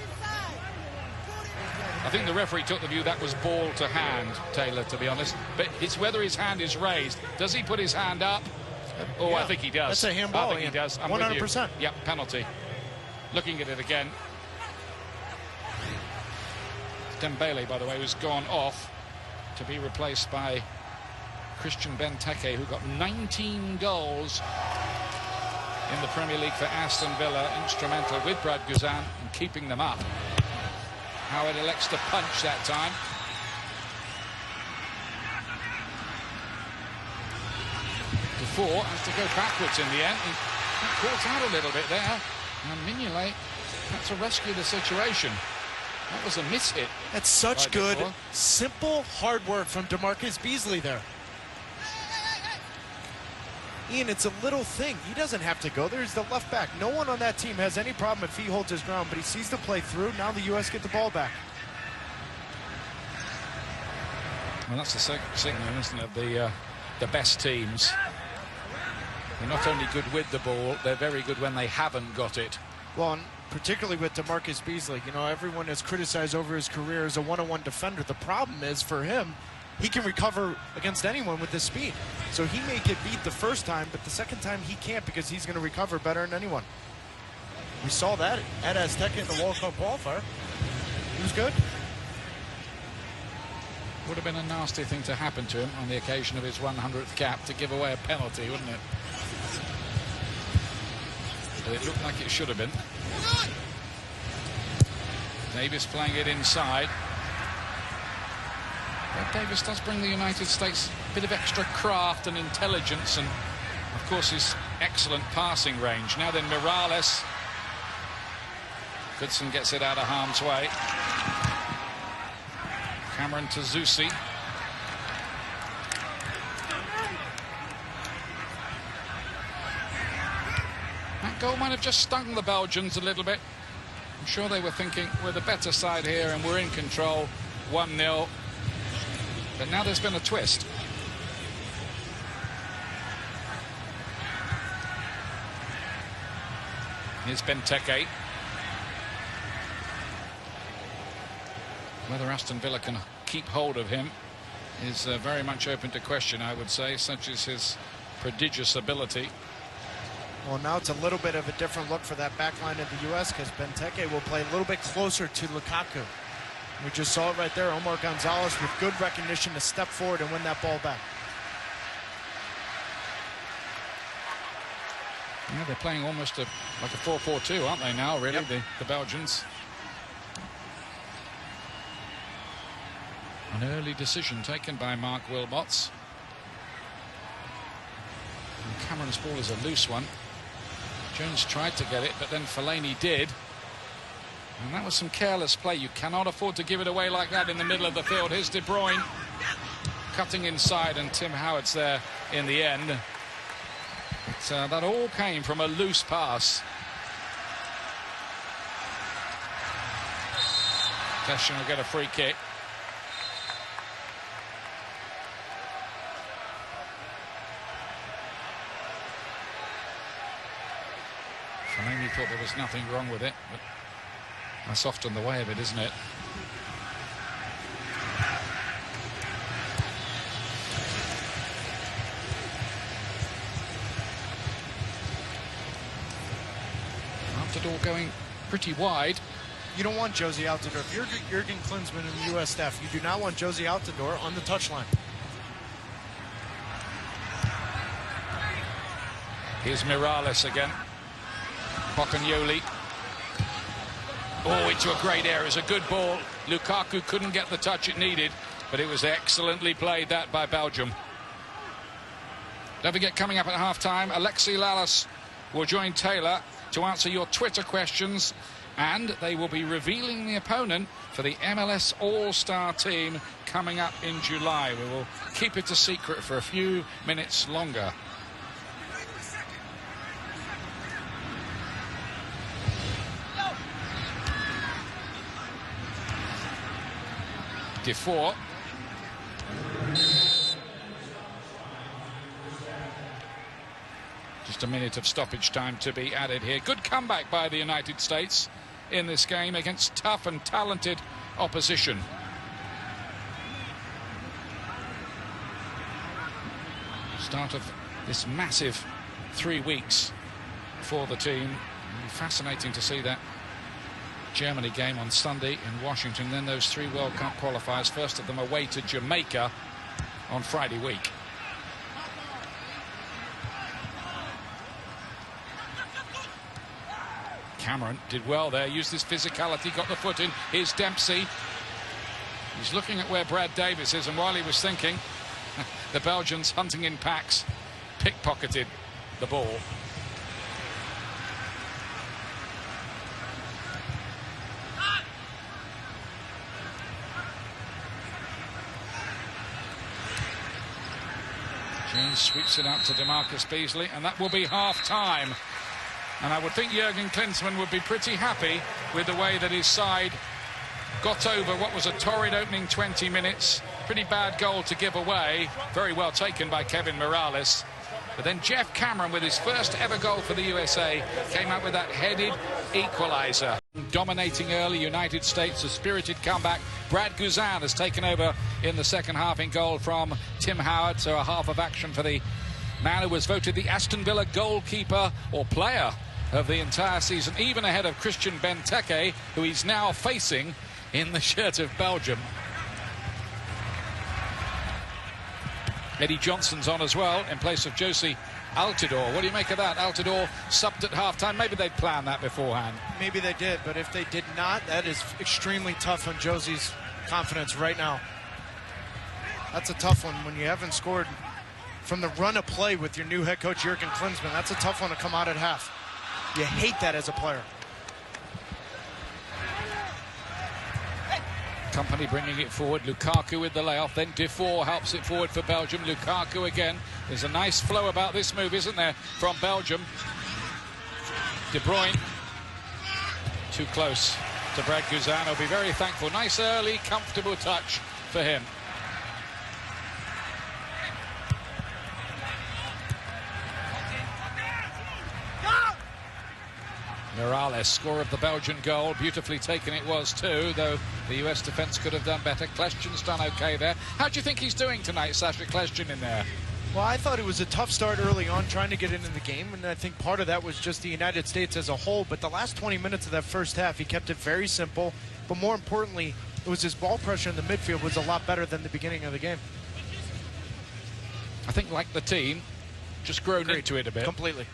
I think the referee took the view that was ball to hand, Taylor, to be honest. But it's whether his hand is raised. Does he put his hand up? Oh, yeah. I think he does. That's a handball. I think he does. I'm 100%. with you. Yep, penalty. Looking at it again. Tim Bailey, by the way, was gone off to be replaced by Christian Benteke, who got 19 goals in the Premier League for Aston Villa, instrumental with Brad Guzan in keeping them up. Howard elects to punch that time. Defoe has to go backwards in the end. He caught out a little bit there. And Mignolet had to rescue the situation. That was a miss hit. That's such good, simple, hard work from DeMarcus Beasley there. Ian, it's a little thing. He doesn't have to go there. He's the left back. No one on that team has any problem if he holds his ground, but he sees the play through. Now the U.S. get the ball back. Well, that's the signal, isn't it, the best teams. They're not only good with the ball, they're very good when they haven't got it. Well, and particularly with DeMarcus Beasley, you know, everyone has criticized over his career as a one-on-one defender. The problem is for him, he can recover against anyone with his speed. So he may get beat the first time, but the second time he can't because he's going to recover better than anyone. We saw that at Azteca in the World Cup qualifier. He was good. Would have been a nasty thing to happen to him on the occasion of his 100th cap to give away a penalty, wouldn't it? But it looked like it should have been. Davis playing it inside. But Davis does bring the United States a bit of extra craft and intelligence and, of course, his excellent passing range. Now then, Mirallas. Goodson gets it out of harm's way. Cameron to Zusi. That goal might have just stung the Belgians a little bit. I'm sure they were thinking, we're the better side here and we're in control, 1-0. But now there's been a twist. Here's Benteke. Whether Aston Villa can keep hold of him is very much open to question, I would say, such as his prodigious ability. Well, now it's a little bit of a different look for that back line of the U.S. because Benteke will play a little bit closer to Lukaku. We just saw it right there. Omar Gonzalez with good recognition to step forward and win that ball back. Yeah, they're playing almost like a 4-4-2, aren't they now, really, yep. the Belgians? An early decision taken by Mark Wilmots. And Cameron's ball is a loose one. Jones tried to get it, but then Fellaini did. And that was some careless play. You cannot afford to give it away like that in the middle of the field. Here's De Bruyne cutting inside, and Tim Howard's there in the end. But that all came from a loose pass. Deschamps will get a free kick. Fellaini thought there was nothing wrong with it, but that's often the way of it, isn't it? Altidore going pretty wide. You don't want Josie Altidore. If you're Jurgen Klinsmann and the U.S. staff, you do not want Josie Altidore on the touchline. Here's Mirallas again. Pocagnoli. Oh, into a great area. It's a good ball. Lukaku couldn't get the touch it needed, but it was excellently played, that, by Belgium. Don't forget, coming up at half-time, Alexi Lalas will join Taylor to answer your Twitter questions, and they will be revealing the opponent for the MLS All-Star team coming up in July. We will keep it a secret for a few minutes longer. Defoe. Just a minute of stoppage time to be added here. Good comeback by the United States in this game against tough and talented opposition. Start of this massive 3 weeks for the team. It'll be fascinating to see that Germany game on Sunday in Washington, then those 3 World Cup qualifiers, first of them away to Jamaica on Friday week. Cameron did well there, used his physicality, got the foot in. Here's Dempsey. He's looking at where Brad Davis is, and while he was thinking, the Belgians, hunting in packs, pickpocketed the ball. Jones sweeps it out to DeMarcus Beasley, and that will be half-time. And I would think Jurgen Klinsmann would be pretty happy with the way that his side got over what was a torrid opening 20 minutes. Pretty bad goal to give away. Very well taken by Kevin Mirallas. But then Jeff Cameron, with his first ever goal for the USA, came out with that headed equaliser. Dominating early, United States, a spirited comeback. Brad Guzan has taken over in the second half in goal from Tim Howard. So a half of action for the man who was voted the Aston Villa goalkeeper or player of the entire season, even ahead of Christian Benteke, who he's now facing in the shirt of Belgium. Eddie Johnson's on as well in place of Josie Altidore. What do you make of that? Altidore subbed at half-time. Maybe they'd planned that beforehand. Maybe they did, but if they did not, that is extremely tough on Josie's confidence right now. That's a tough one when you haven't scored from the run of play with your new head coach, Jurgen Klinsmann. That's a tough one to come out at half. You hate that as a player. Company bringing it forward. Lukaku with the layoff. Then Defoe helps it forward for Belgium. Lukaku again. There's a nice flow about this move, isn't there, from Belgium. De Bruyne. Too close to Brad Guzan. He'll be very thankful. Nice early, comfortable touch for him. Mirallas, score of the Belgian goal. Beautifully taken it was too, though the US defence could have done better. Kleshchen's done okay there. How do you think he's doing tonight, Sasha Kleshchen, in there? Well, I thought it was a tough start early on trying to get into the game, and I think part of that was just the United States as a whole. But the last 20 minutes of that first half, he kept it very simple. But more importantly, it was his ball pressure in the midfield was a lot better than the beginning of the game. I think, like the team, just grown into it a bit. Completely.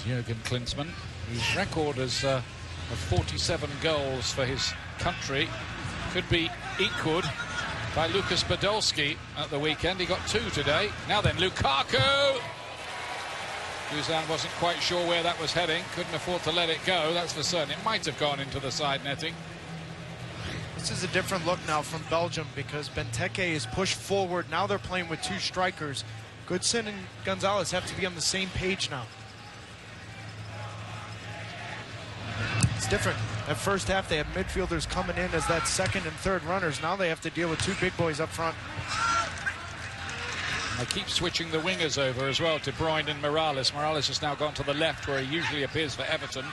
Jurgen Klinsmann, whose record is of 47 goals for his country, could be equaled by Lukas Podolski at the weekend. He got 2 today. Now then, Lukaku! Guzan wasn't quite sure where that was heading. Couldn't afford to let it go, that's for certain. It might have gone into the side netting. This is a different look now from Belgium because Benteke is pushed forward. Now they're playing with 2 strikers. Goodson and Gonzalez have to be on the same page now. It's different. At first half, they had midfielders coming in as that second and third runners. Now they have to deal with 2 big boys up front. And they keep switching the wingers over as well, De Bruyne and Mirallas. Mirallas has now gone to the left where he usually appears for Everton.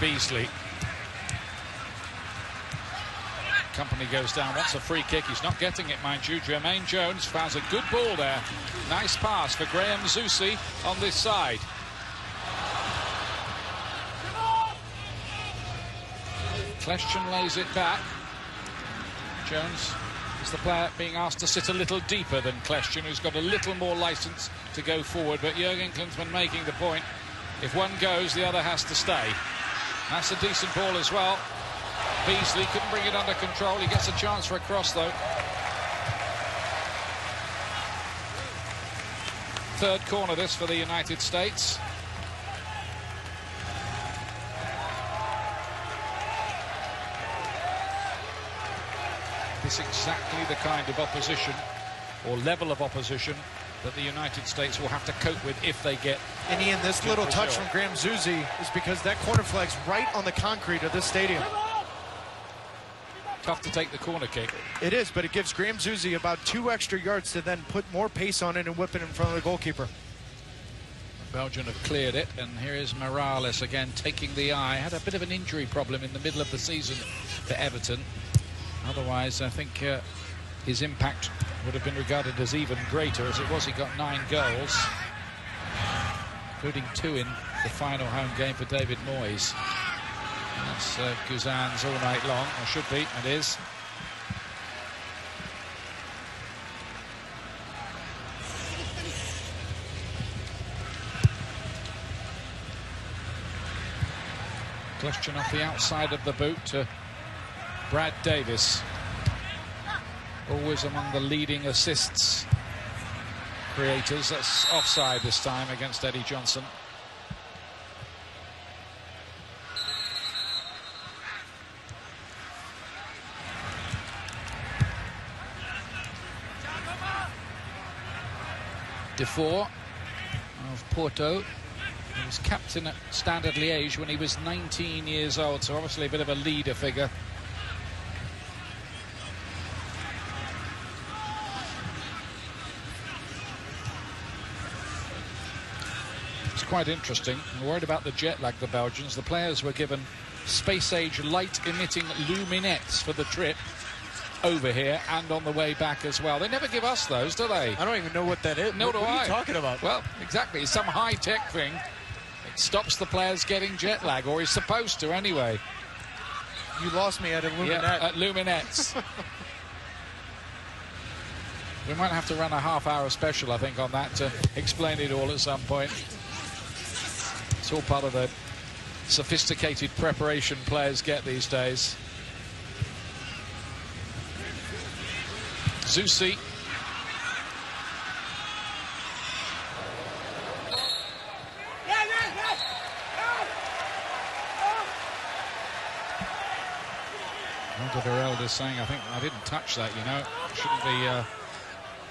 Beasley. Company goes down, wants a free kick. He's not getting it, mind you. Jermaine Jones finds a good ball there. Nice pass for Graham Zusi on this side. Kleshchen lays it back. Jones is the player being asked to sit a little deeper than Kleshchen, who's got a little more license to go forward. But Jürgen Klinsmann making the point, if one goes, the other has to stay. That's a decent ball as well. Beasley couldn't bring it under control. He gets a chance for a cross, though. Third corner this for the United States. This is exactly the kind of opposition or level of opposition that the United States will have to cope with if they get. And Ian, this little touch from Graham Zusi is because that corner flag's right on the concrete of this stadium. Tough to take the corner kick. It is, but it gives Graham Zusi about 2 extra yards to then put more pace on it and whip it in front of the goalkeeper. Belgium have cleared it, and here is Mirallas again taking the eye. Had a bit of an injury problem in the middle of the season for Everton. Otherwise, I think his impact would have been regarded as even greater. As it was, he got 9 goals, including 2 in the final home game for David Moyes. That's Guzan's all night long, or should be, it is. Question off the outside of the boot to Brad Davis. Always among the leading assists creators. That's offside this time against Eddie Johnson. Defoe of Porto. He was captain at Standard Liège when he was 19 years old, so obviously a bit of a leader figure. It's quite interesting. I'm worried about the jet lag, the Belgians. The players were given space-age light-emitting luminettes for the trip over here and on the way back as well. They never give us those, do they? I don't even know what that is. No, what are you talking about? Well, exactly. It's some high-tech thing. It stops the players getting jet lag, or is supposed to anyway. You lost me at a luminette. Yeah, at luminettes. We might have to run a half-hour special, I think, on that to explain it all at some point. It's all part of the sophisticated preparation players get these days. Zusi. Alderweireld is saying, I think I didn't touch that, you know.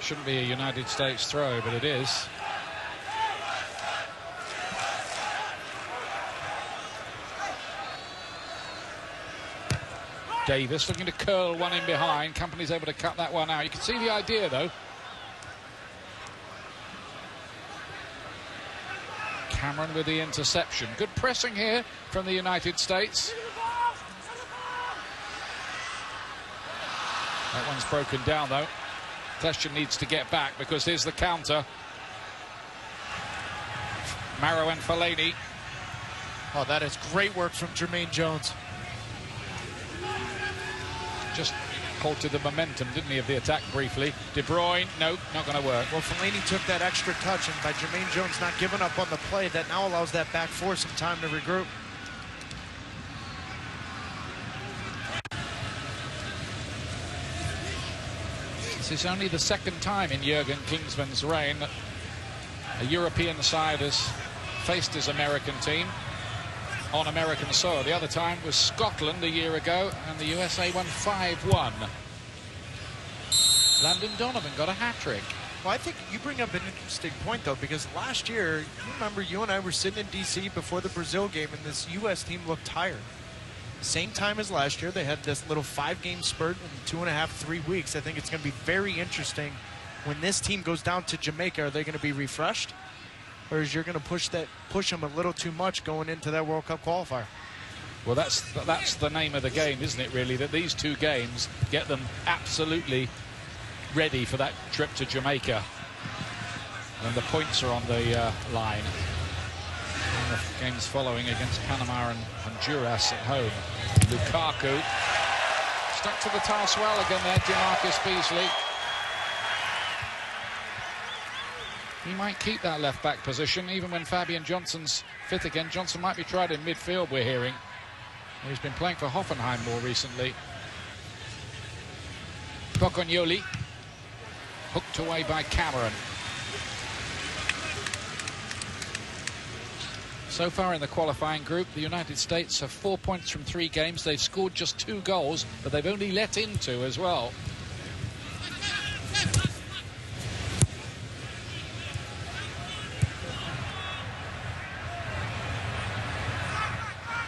Shouldn't be a United States throw, but it is. Davis looking to curl one in behind. Company's able to cut that one out. You can see the idea, though. Cameron with the interception. Good pressing here from the United States. That one's broken down, though. Kleshchen needs to get back because here's the counter. Maro and Fellaini. Oh, that is great work from Jermaine Jones. Just halted the momentum, didn't he, of the attack briefly. De Bruyne, no, not going to work. Well, Fellaini took that extra touch, and by Jermaine Jones not giving up on the play, that now allows that back four some time to regroup. This is only the second time in Jürgen Klinsmann's reign that a European side has faced his American team on American soil. The other time was Scotland a year ago, and the USA won 5-1. Landon Donovan got a hat-trick. Well, I think you bring up an interesting point, though, because last year, you remember you and I were sitting in D.C. before the Brazil game, and this U.S. team looked tired. Same time as last year, they had this little 5-game spurt in 2.5, 3 weeks. I think it's going to be very interesting when this team goes down to Jamaica. Are they going to be refreshed? Or is you're going to push them a little too much going into that World Cup qualifier? Well, that's the name of the game, isn't it, really? That these two games get them absolutely ready for that trip to Jamaica. And the points are on the line. the games following against Panama and Honduras at home. Lukaku stuck to the task well again there, Demarcus Beasley. He might keep that left-back position even when Fabian Johnson's fit again. Johnson might be tried in midfield, we're hearing. He's been playing for Hoffenheim more recently. Bocconioli, hooked away by Cameron. So far in the qualifying group, the United States have 4 points from 3 games. They've scored just 2 goals, but they've only let in 2 as well.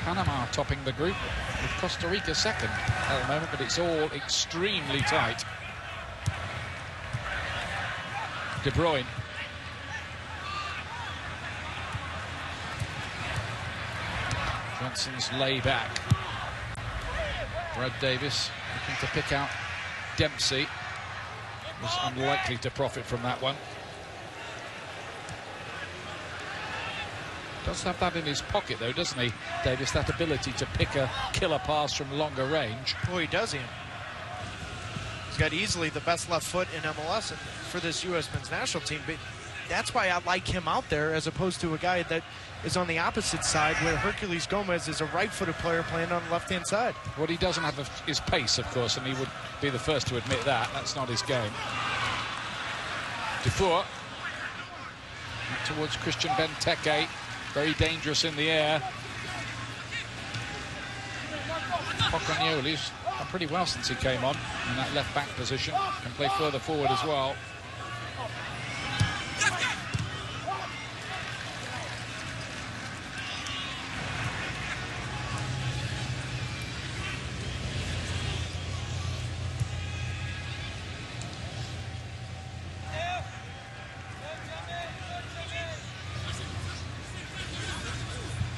Panama topping the group with Costa Rica second at the moment, but it's all extremely tight. De Bruyne. Johnson's lay back. Brad Davis looking to pick out Dempsey. Was unlikely to profit from that one. Does have that in his pocket, though, doesn't he, Davis? That ability to pick a killer pass from longer range. Boy, does he. He's got easily the best left foot in MLS for this U.S. men's national team. But that's why I like him out there as opposed to a guy that is on the opposite side where Herculez Gomez is a right-footed player playing on the left-hand side. What he doesn't have is pace, of course, and he would be the first to admit that. That's not his game. Dufour towards Christian Benteke. Very dangerous in the air. Bocconioli's done pretty well since he came on in that left-back position. Can play further forward as well.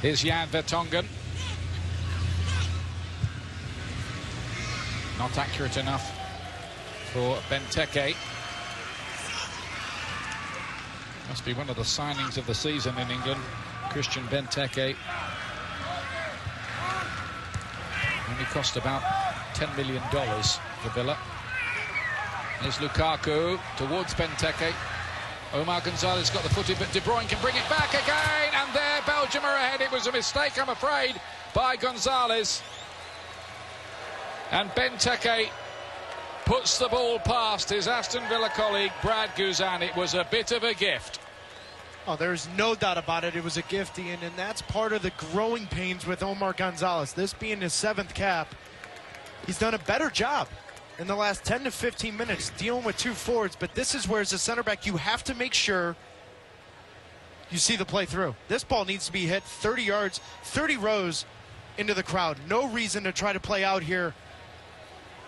Here's Jan Vertonghen. Not accurate enough for Benteke. Must be one of the signings of the season in England, Christian Benteke. Only cost about $10 million for Villa. Here's Lukaku towards Benteke. Omar Gonzalez got the footing, but De Bruyne can bring it back again, and there Belgium are ahead. It was a mistake, I'm afraid, by Gonzalez. And Benteke puts the ball past his Aston Villa colleague Brad Guzan. It was a bit of a gift. Oh, there's no doubt about it. It was a gift, Ian, and that's part of the growing pains with Omar Gonzalez. This being his 7th cap, he's done a better job in the last 10 to 15 minutes dealing with 2 forwards, but this is where as a center back you have to make sure you see the play through. This ball needs to be hit 30 yards, 30 rows into the crowd. No reason to try to play out here.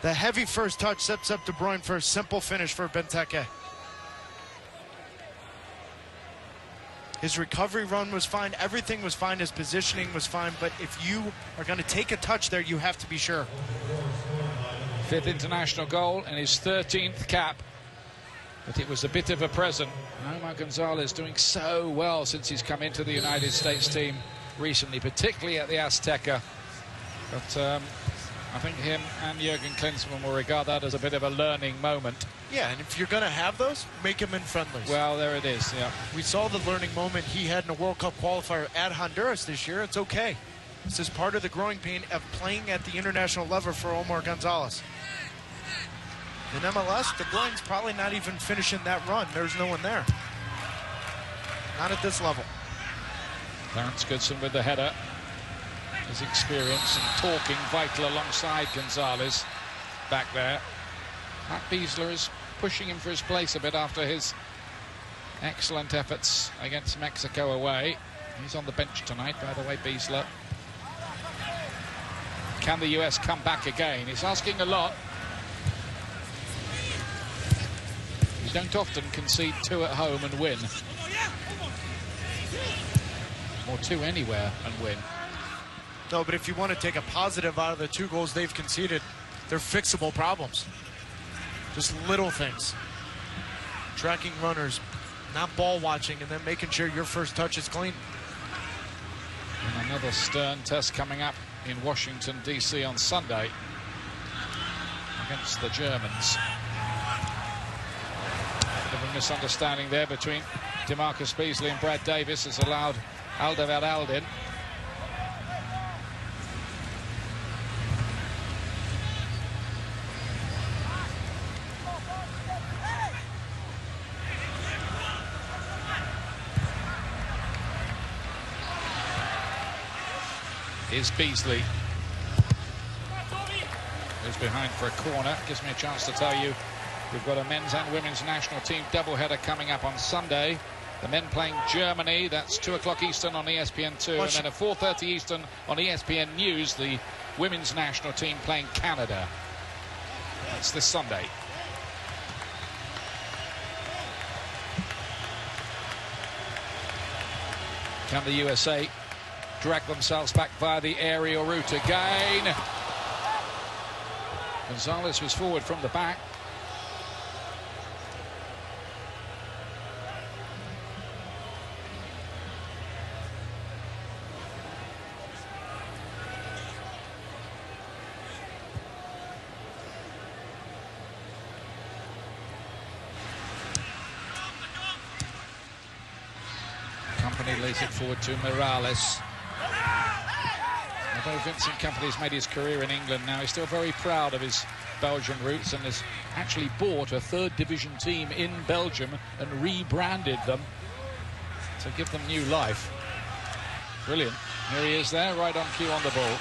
The heavy first touch sets up De Bruyne for a simple finish for Benteke. His recovery run was fine, everything was fine, his positioning was fine, but if you are going to take a touch there, you have to be sure. 5th international goal and his 13th cap, but it was a bit of a present. Omar Gonzalez doing so well since he's come into the United States team recently, particularly at the Azteca. But I think him and Jurgen Klinsmann will regard that as a bit of a learning moment. Yeah, and if you're going to have those, make them in friendlies. Well, there it is, yeah. We saw the learning moment he had in a World Cup qualifier at Honduras this year. It's okay. This is part of the growing pain of playing at the international level for Omar Gonzalez. In MLS, De Bruyne's probably not even finishing that run. There's no one there. Not at this level. Clarence Goodson with the header. His experience and talking vital alongside Gonzalez back there. Matt Beasler is pushing him for his place a bit after his excellent efforts against Mexico away. He's on the bench tonight, by the way, Beasler. Can the US come back again? It's asking a lot. You don't often concede 2 at home and win. Or 2 anywhere and win. No, but if you want to take a positive out of the 2 goals they've conceded, they're fixable problems. Just little things. Tracking runners, not ball watching, and then making sure your first touch is clean. And another stern test coming up in Washington, D.C. on Sunday against the Germans. Bit of a misunderstanding there between DeMarcus Beasley and Brad Davis has allowed Aldavar Aldin. Is Beasley, who's behind for a corner. Gives me a chance to tell you we've got a men's and women's national team doubleheader coming up on Sunday. The men playing Germany, that's 2 o'clock Eastern on ESPN2, and then at 4:30 Eastern on ESPN News, the women's national team playing Canada. That's this Sunday. Can the USA drag themselves back via the aerial route again? Gonzalez was forward from the back. Company lays it forward to Mirallas. Although Vincent Kompany's made his career in England now, he's still very proud of his Belgian roots and has actually bought a 3rd division team in Belgium and rebranded them to give them new life. Brilliant. Here he is there, right on cue on the ball.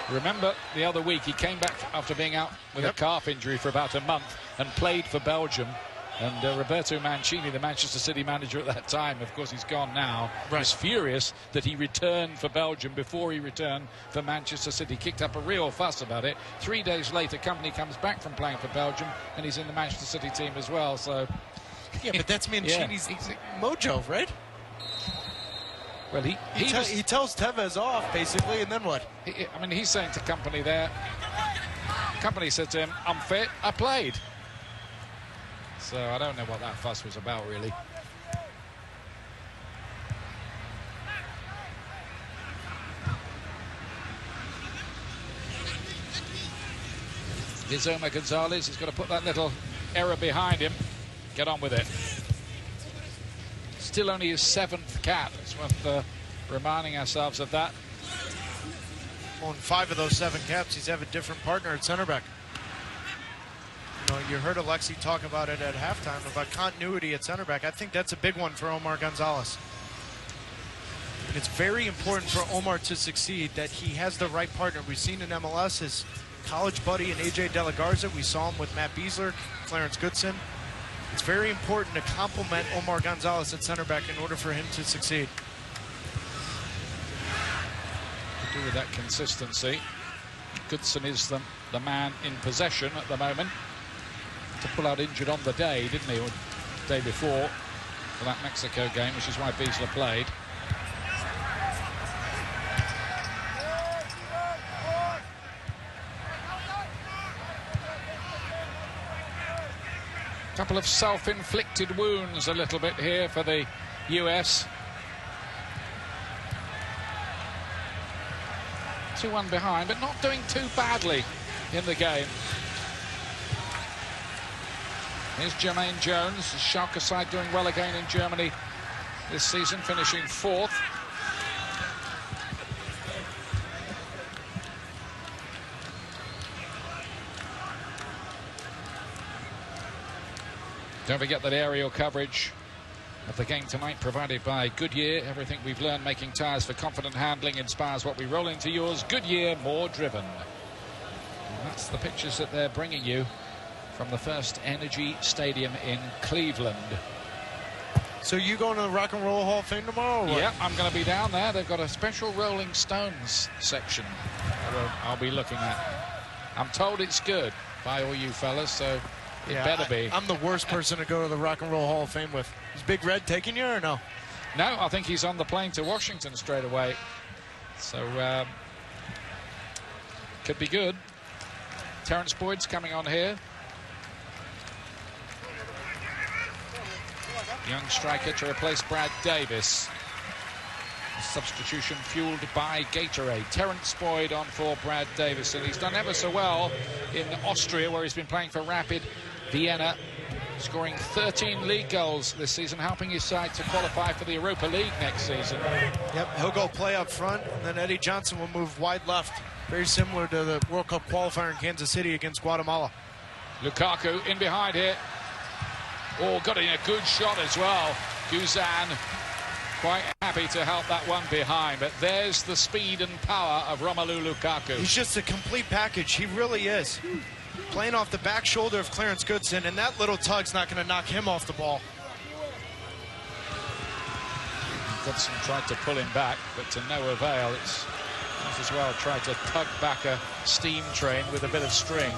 Remember, the other week he came back after being out with a calf injury for about a month and played for Belgium. And Roberto Mancini, the Manchester City manager at that time, of course he's gone now, was furious that he returned for Belgium before he returned for Manchester City. Kicked up a real fuss about it. 3 days later, Kompany comes back from playing for Belgium, and he's in the Manchester City team as well. So, yeah, but that's Mancini's mojo, right? Well, he tells Tevez off, basically, and then what? I mean, he's saying to Kompany there, Kompany said to him, I'm fit, I played. So I don't know what that fuss was about, really. Here's Omar Gonzalez. He's got to put that little error behind him. Get on with it. Still only his 7th cap. It's worth reminding ourselves of that. Well, in 5 of those 7 caps, he's have a different partner at center back. You know, you heard Alexi talk about it at halftime, about continuity at center back. I think that's a big one for Omar Gonzalez. And it's very important for Omar to succeed that he has the right partner. We've seen in MLS his college buddy in AJ De La Garza. We saw him with Matt Beasler, Clarence Goodson. It's very important to complement Omar Gonzalez at center back in order for him to succeed. To do with that consistency, Goodson is the man in possession at the moment. To pull out injured on the day, didn't he? Or the day before for that Mexico game, which is why Beasler played. Couple of self-inflicted wounds a little bit here for the US. 2-1 behind, but not doing too badly in the game. Here's Jermaine Jones, the Schalke side doing well again in Germany this season, finishing 4th. Don't forget that aerial coverage of the game tonight provided by Goodyear. Everything we've learned making tyres for confident handling inspires what we roll into yours. Goodyear, more driven. And that's the pictures that they're bringing you from the First Energy Stadium in Cleveland. So you going to the Rock and Roll Hall of Fame tomorrow or what? Yeah, I'm going to be down there. They've got a special Rolling Stones section I'll be looking at. I'm told it's good by all you fellas, so it better be. I'm the worst person to go to the Rock and Roll Hall of Fame with. Is Big Red taking you or no? No, I think he's on the plane to Washington straight away. So, could be good. Terence Boyd's coming on here. young striker to replace Brad Davis. Substitution fueled by Gatorade. Terence Boyd on for Brad Davis, and he's done ever so well in Austria, where he's been playing for Rapid Vienna, scoring 13 league goals this season, helping his side to qualify for the Europa League next season. Yep, he'll go play up front, and then Eddie Johnson will move wide left. Very similar to the World Cup qualifier in Kansas City against Guatemala. Lukaku in behind here. Oh, got in a good shot as well. Guzan quite happy to help that one behind, but there's the speed and power of Romelu Lukaku. He's just a complete package. He really is. Playing off the back shoulder of Clarence Goodson, and that little tug's not going to knock him off the ball. Goodson tried to pull him back, but to no avail. It's might as well try to tug back a steam train with a bit of string.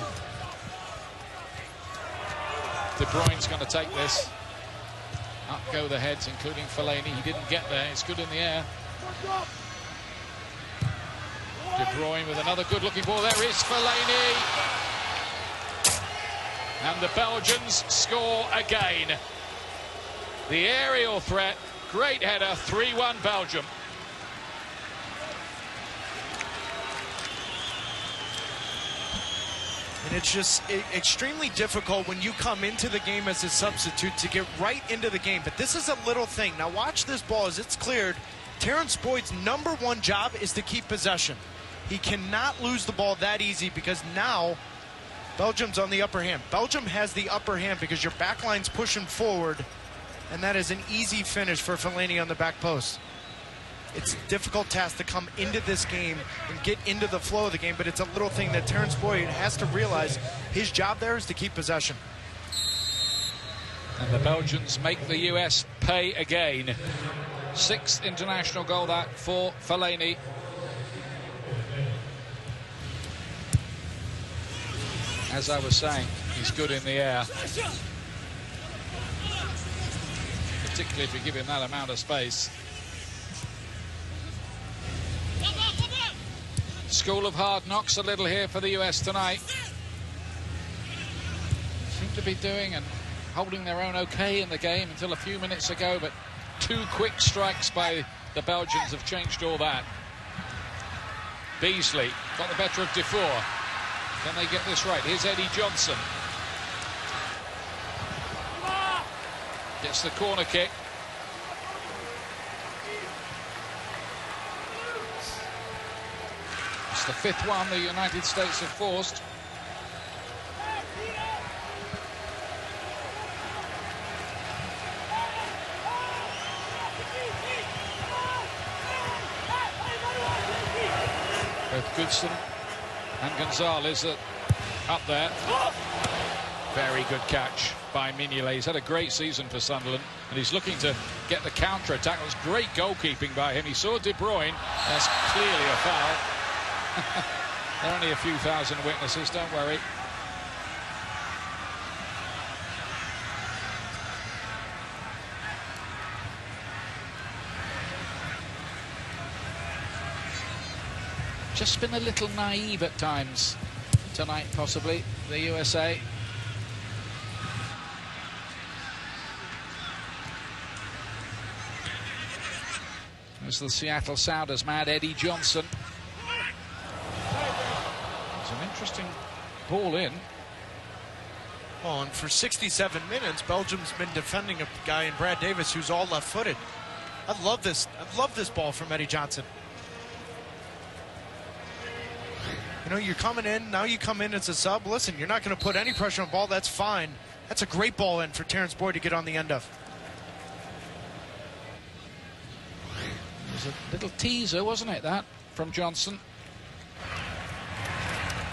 De Bruyne's going to take this. Up go the heads, including Fellaini. He didn't get there. It's good in the air. De Bruyne with another good-looking ball. There is Fellaini. And the Belgians score again. The aerial threat. Great header. 3-1 Belgium. And it's just extremely difficult when you come into the game as a substitute to get right into the game. But this is a little thing. Now watch this ball as it's cleared. Terence Boyd's #1 job is to keep possession. He cannot lose the ball that easy, because now Belgium's on the upper hand. Belgium has the upper hand because your back line's pushing forward, and that is an easy finish for Fellaini on the back post. It's a difficult task to come into this game and get into the flow of the game, but it's a little thing that Terence Boyd has to realize. His job there is to keep possession. And the Belgians make the US pay again. 6th international goal that for Fellaini. As I was saying, he's good in the air. Particularly if you give him that amount of space. School of hard knocks a little here for the US tonight. Seem to be doing and holding their own okay in the game until a few minutes ago, but 2 quick strikes by the Belgians have changed all that. Beasley got the better of Defour. Can they get this right? Here's Eddie Johnson. Gets the corner kick. It's the 5th one the United States have forced. Both Goodson and Gonzalez are up there. Very good catch by Mignolet. He's had a great season for Sunderland, and he's looking to get the counter-attack. It was great goalkeeping by him. He saw De Bruyne. That's clearly a foul. There are only a few thousand witnesses, don't worry. Just been a little naive at times tonight, possibly, the USA. There's the Seattle Sounders mad Eddie Johnson. It's an interesting ball in. Well, and for 67 minutes, Belgium's been defending a guy in Brad Davis who's all left-footed. I love this ball from Eddie Johnson. You know, you're coming in, now you come in as a sub. Listen, you're not going to put any pressure on the ball. That's fine. That's a great ball in for Terence Boyd to get on the end of. It was a little teaser, wasn't it, that, from Johnson?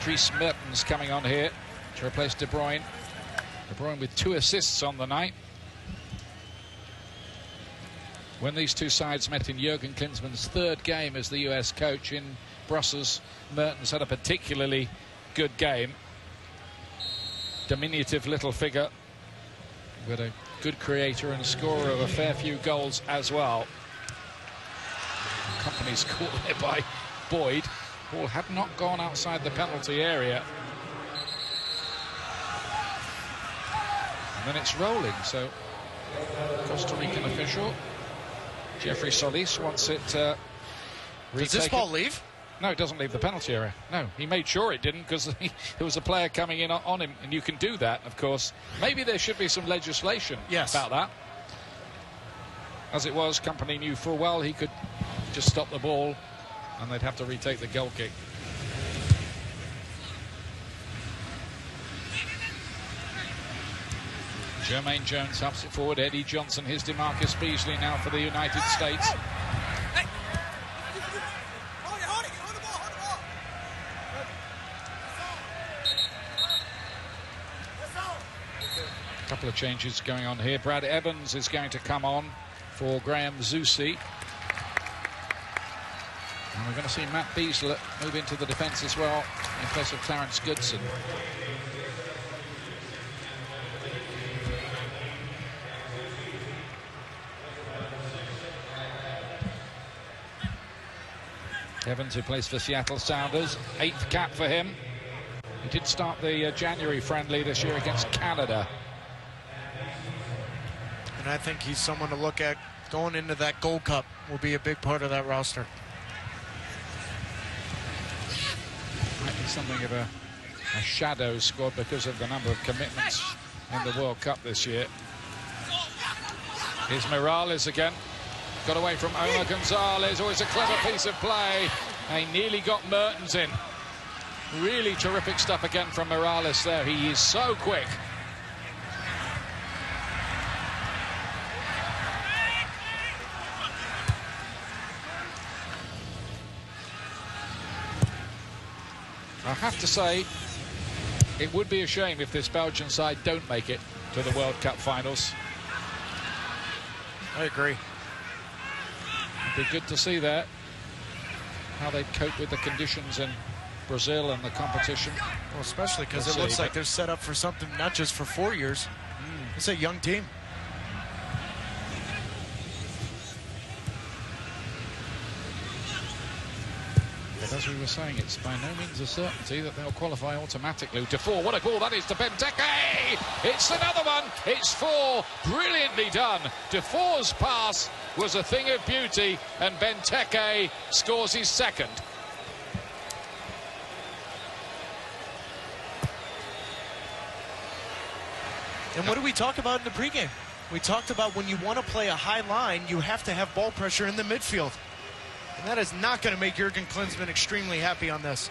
Dries Mertens coming on here to replace De Bruyne. De Bruyne with 2 assists on the night. When these two sides met in Jurgen Klinsmann's 3rd game as the US coach in Brussels, Mertens had a particularly good game. Diminutive little figure, but a good creator and a scorer of a fair few goals as well. Company's caught there by Boyd. Ball had not gone outside the penalty area. And then it's rolling, so Costa Rican official. Jeffrey Solis wants it retaken. Does this ball leave? No, it doesn't leave the penalty area. No, he made sure it didn't because there was a player coming in on him, and you can do that, of course. Maybe there should be some legislation about that. As it was, Company knew full well he could just stop the ball, and they'd have to retake the goal kick. Jermaine Jones helps it forward. Eddie Johnson, his DeMarcus Beasley now for the United States. A couple of changes going on here. Brad Evans is going to come on for Graham Zusi. And we're going to see Matt Beasley move into the defence as well in place of Clarence Goodson. Evans, who plays for Seattle Sounders, 8th cap for him. He did start the January friendly this year against Canada. And I think he's someone to look at going into that Gold Cup. Will be a big part of that roster. Might be something of a shadow squad because of the number of commitments in the World Cup this year. Here's Mirallas again. Got away from Omar Gonzalez. Always a clever piece of play. They nearly got Mertens in. Really terrific stuff again from Mirallas there. He is so quick. I have to say, it would be a shame if this Belgian side don't make it to the World Cup finals. I agree. It'd be good to see that, how they'd cope with the conditions in Brazil and the competition. Well, especially because it looks like they're set up for something not just for 4 years. It's a young team. But as we were saying, it's by no means a certainty that they'll qualify automatically. Defour, what a ball that is to Benteke! It's another one! It's 4! Brilliantly done! Defour's pass was a thing of beauty, and Benteke scores his second. And what did we talk about in the pregame? We talked about when you want to play a high line, you have to have ball pressure in the midfield. And that is not going to make Jurgen Klinsmann extremely happy on this.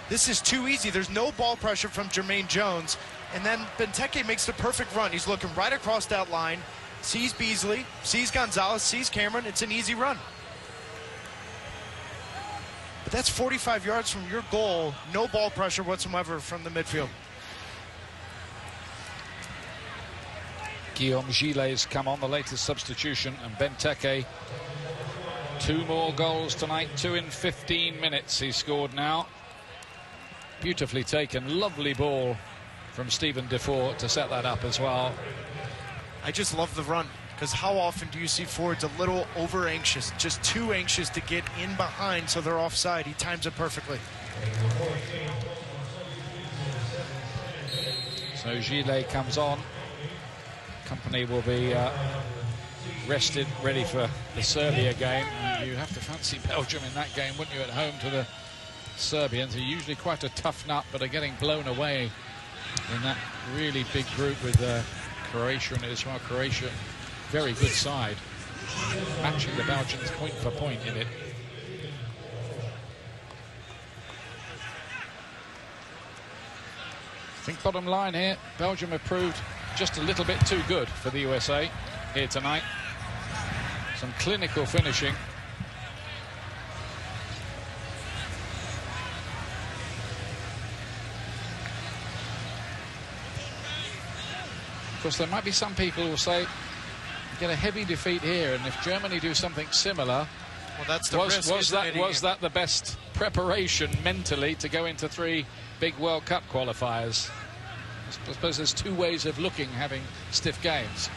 This is too easy. There's no ball pressure from Jermaine Jones. And then Benteke makes the perfect run. He's looking right across that line, sees Beasley, sees Gonzalez, sees Cameron. It's an easy run. But that's 45 yards from your goal. No ball pressure whatsoever from the midfield. Guillaume Gillet's come on, the latest substitution, and Benteke, 2 more goals tonight, 2 in 15 minutes he scored now. Beautifully taken, lovely ball from Stephen Defour to set that up as well. I just love the run, because how often do you see forwards a little over anxious, just too anxious to get in behind so they're offside? He times it perfectly. So Gillet comes on. Company will be rested, ready for the Serbia game. You have to fancy Belgium in that game, wouldn't you, at home to the Serbians? They're usually quite a tough nut, but are getting blown away in that really big group with Croatia and Israel. Croatia, very good side, matching the Belgians point for point in it. I think bottom line here, Belgium have proved just a little bit too good for the USA here tonight. Some clinical finishing. Of course, there might be some people who will say, get a heavy defeat here, and if Germany do something similar, well, that's the risk, was that the best preparation mentally to go into 3 big World Cup qualifiers? I suppose there's 2 ways of looking, having stiff games.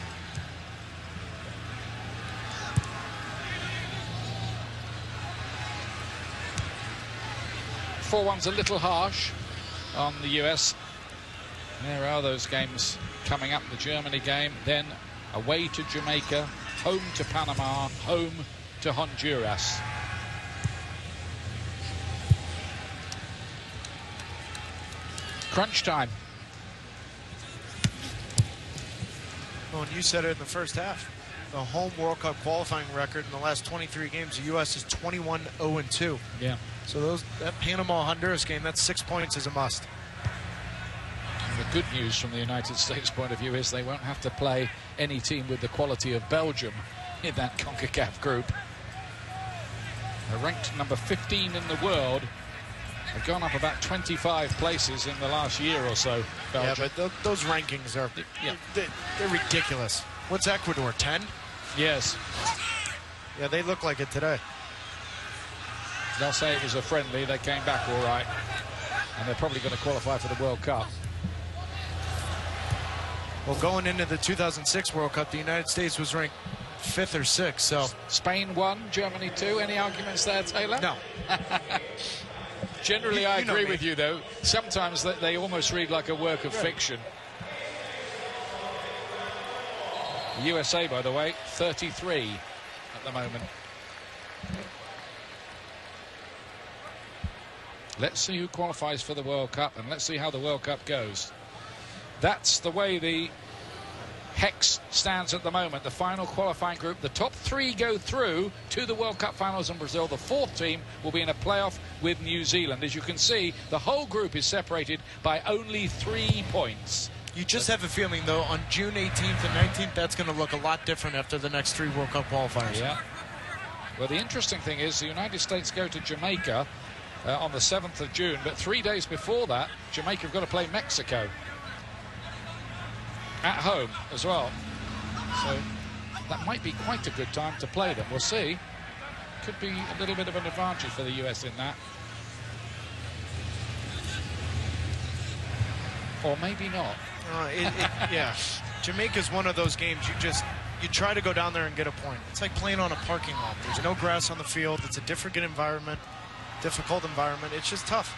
One's a little harsh on the US. There are those games coming up, the Germany game, then Away to Jamaica, home to Panama, home to Honduras. Crunch time. Well, and you said it in the first half. The home World Cup qualifying record in the last 23 games, the U.S. is 21-0-2. Yeah. So that Panama-Honduras game, that's 6 points is a must. And the good news from the United States point of view is they won't have to play any team with the quality of Belgium in that CONCACAF group. They're ranked number 15 in the world. They've gone up about 25 places in the last year or so, Belgium. Yeah, but those rankings are they're ridiculous. What's Ecuador, 10? Yes. Yeah, they look like it today. They'll say it was a friendly. They came back all right. And they're probably going to qualify for the World Cup. Well, going into the 2006 World Cup, the United States was ranked 5th or 6th, so... Spain 1, Germany 2. Any arguments there, Taylor? No. Generally, I agree with you, though. Sometimes they almost read like a work of fiction. The USA, by the way, 33 at the moment. Let's see who qualifies for the World Cup, and let's see how the World Cup goes. That's the way the Hex stands at the moment. The final qualifying group, the top 3 go through to the World Cup finals in Brazil. The 4th team will be in a playoff with New Zealand. As you can see, the whole group is separated by only 3 points. You just have a feeling, though, on June 18th and 19th, that's going to look a lot different after the next 3 World Cup qualifiers. Yeah. Well, the interesting thing is the United States go to Jamaica on the 7th of June, but 3 days before that, Jamaica have got to play Mexico. At home as well. So that might be quite a good time to play them. We'll see. Could be a little bit of an advantage for the US in that. Or maybe not. Yeah. Jamaica's one of those games you try to go down there and get a point. It's like playing on a parking lot. There's no grass on the field. It's a difficult environment. It's just tough.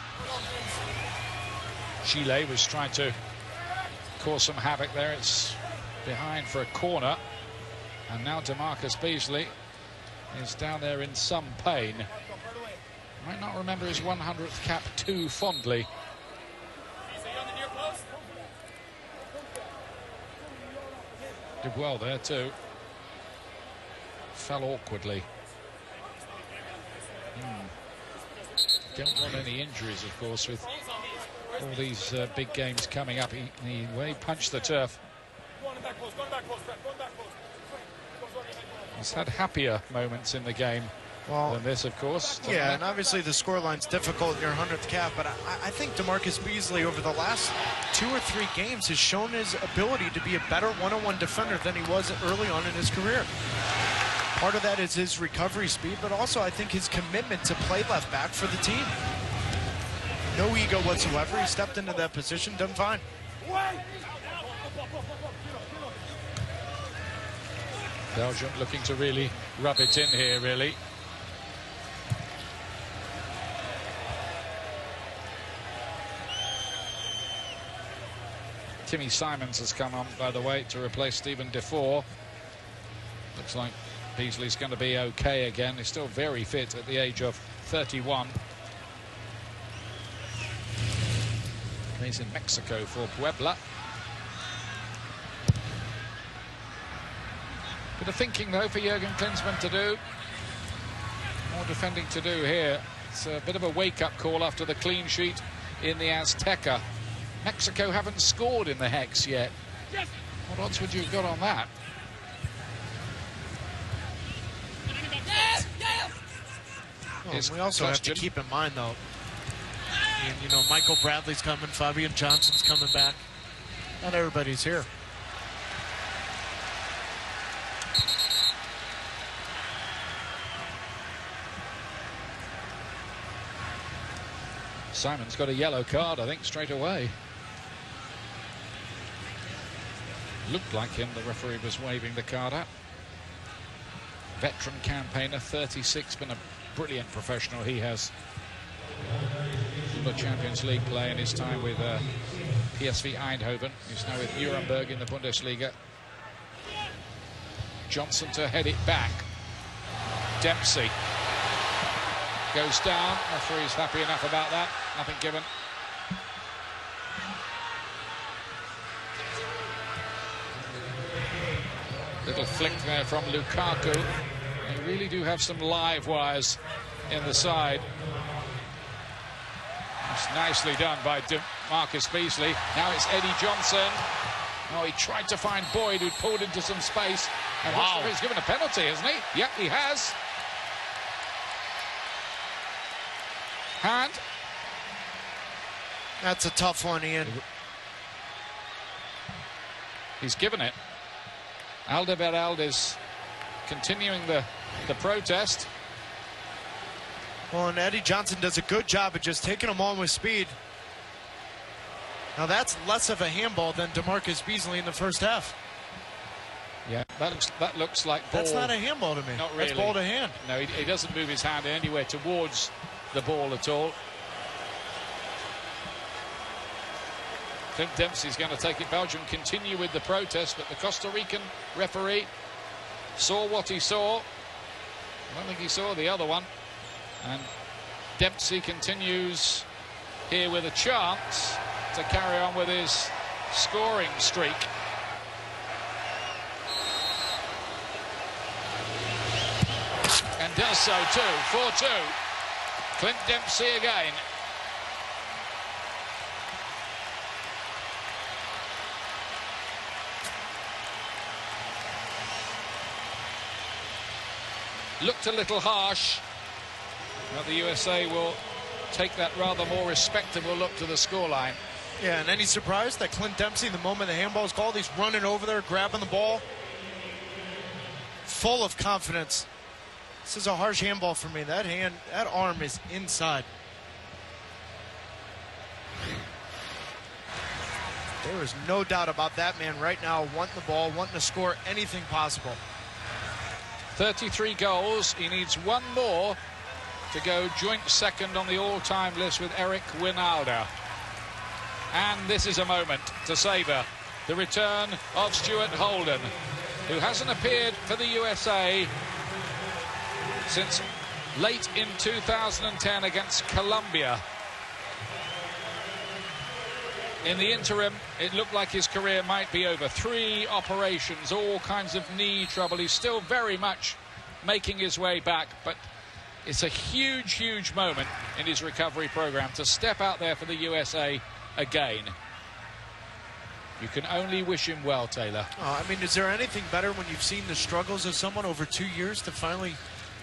Chile was trying to cause some havoc there. It's behind for a corner, and now DeMarcus Beasley is down there in some pain. Might not remember his 100th cap too fondly. Did well there too. Fell awkwardly. Don't want any injuries, of course, with all these big games coming up. He punched the turf. He's had happier moments in the game than this, of course. Yeah, and obviously the scoreline's difficult in your 100th cap, but I think DeMarcus Beasley over the last 2 or 3 games has shown his ability to be a better one-on-one defender than he was early on in his career. Part of that is his recovery speed, but also I think his commitment to play left back for the team. No ego whatsoever. He stepped into that position, done fine. Belgium looking to really rub it in here, really. Timmy Simons has come on, by the way, to replace Stephen Defoe. Looks like Beasley's going to be okay again. He's still very fit at the age of 31. He's in Mexico for Puebla. Bit of thinking, though, for Jurgen Klinsmann to do. More defending to do here. It's a bit of a wake-up call after the clean sheet in the Azteca. Mexico haven't scored in the Hex yet. What odds would you have got on that? Well, we also have to keep in mind, though, you know, Michael Bradley's coming, Fabian Johnson's coming back. Not everybody's here. Simon's got a yellow card, I think, straight away. Looked like him, the referee was waving the card at. Veteran campaigner, 36, been a brilliant professional. He has the Champions League play in his time with PSV Eindhoven. He's now with Nuremberg in the Bundesliga. Johnson to head it back. Dempsey goes down. Referee's happy enough about that. Nothing given. Little flick there from Lukaku. They really do have some live wires in the side. It's nicely done by Marcus Beasley. Now it's Eddie Johnson. Oh, he tried to find Boyd, who'd pulled into some space. And wow. He's given a penalty, hasn't he? Yep, he has. Hand. That's a tough one, Ian. He's given it. Alderweireld is continuing the protest. Well, and Eddie Johnson does a good job of just taking them on with speed. Now that's less of a handball than DeMarcus Beasley in the first half. Yeah, that looks like ball. That's not a handball to me. Not really. That's ball to hand. No, he doesn't move his hand anywhere towards the ball at all. Clint Dempsey's going to take it. Belgium continue with the protest, but the Costa Rican referee saw what he saw. I don't think he saw the other one. And Dempsey continues here with a chance to carry on with his scoring streak. And does so too. 4-2. Clint Dempsey again. Looked a little harsh, but the USA will take that rather more respectable look to the scoreline. Yeah, and any surprise that Clint Dempsey, the moment the handball is called, he's running over there, grabbing the ball. Full of confidence. This is a harsh handball for me. That arm is inside. There is no doubt about that man right now wanting the ball, wanting to score anything possible. 33 goals. He needs one more to go joint second on the all-time list with Eric Wijnaldum. And this is a moment to savour the return of Stuart Holden, who hasn't appeared for the USA since late in 2010 against Colombia. In the interim, it looked like his career might be over. 3 operations, all kinds of knee trouble. He's still very much making his way back, but it's a huge, huge moment in his recovery program to step out there for the USA again. You can only wish him well, Taylor. Oh, I mean, is there anything better when you've seen the struggles of someone over 2 years to finally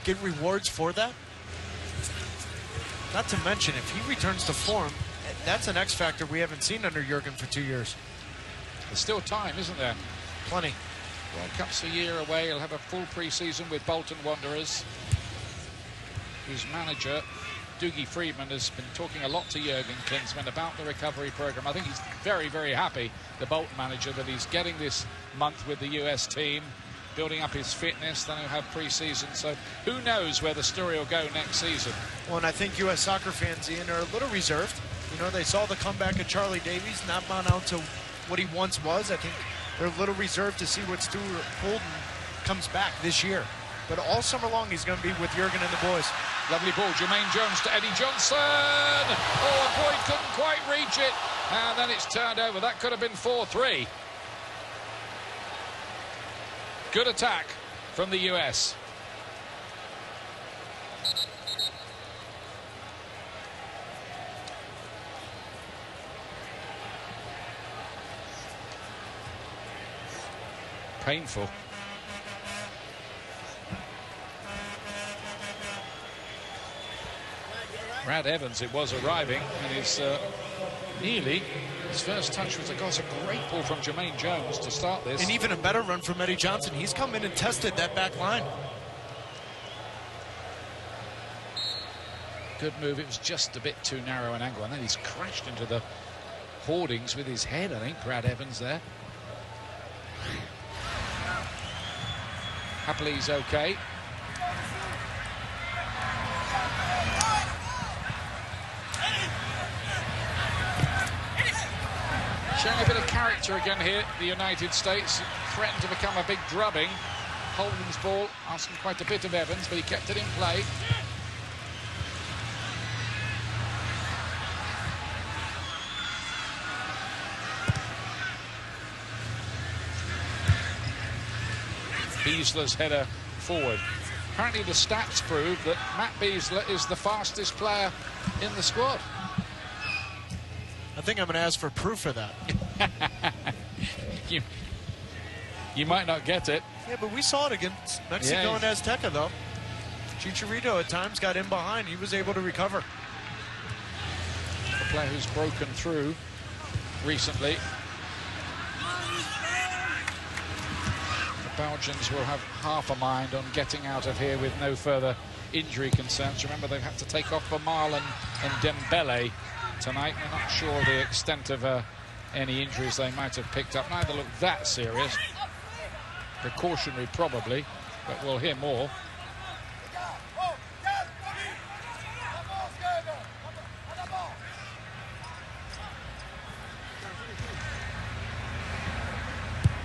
get rewards for that? Not to mention, if he returns to form, that's an X factor we haven't seen under Jurgen for 2 years. There's still time, isn't there? Plenty. World Cup's a year away. He'll have a full pre-season with Bolton Wanderers, whose manager, Doogie Friedman, has been talking a lot to Jurgen Klinsmann about the recovery program. I think he's very, very happy, the Bolton manager, that he's getting this month with the US team, building up his fitness. Then he'll have pre-season, so who knows where the story will go next season. Well, and I think US soccer fans, Ian, are a little reserved. You know, they saw the comeback of Charlie Davies not mount out to what he once was. I think they're a little reserved to see what Stuart Holden comes back this year. But all summer long, he's going to be with Jurgen and the boys. Lovely ball, Jermaine Jones to Eddie Johnson. Oh, and Boyd couldn't quite reach it. And then it's turned over. That could have been 4-3. Good attack from the US. Painful. Brad Evans, it was arriving, and is nearly his first touch was a great ball from Jermaine Jones to start this. And even a better run from Eddie Johnson. He's come in and tested that back line. Good move. It was just a bit too narrow an angle, and then he's crashed into the hoardings with his head, I think, Brad Evans there. Happily he's okay. Showing a bit of character again here, the United States. Threatened to become a big drubbing. Holden's ball, asking quite a bit of Evans, but he kept it in play. Beasley's header forward. Apparently the stats prove that Matt Beasley is the fastest player in the squad. I think I'm going to ask for proof of that. You might not get it. Yeah, but we saw it against Mexico and Azteca, though. Chicharito at times got in behind. He was able to recover. A player who's broken through recently. The Belgians will have half a mind on getting out of here with no further injury concerns. Remember, they've had to take off Vermaelen and Dembele tonight. We're not sure the extent of any injuries they might have picked up. Neither look that serious. Precautionary, probably, but we'll hear more.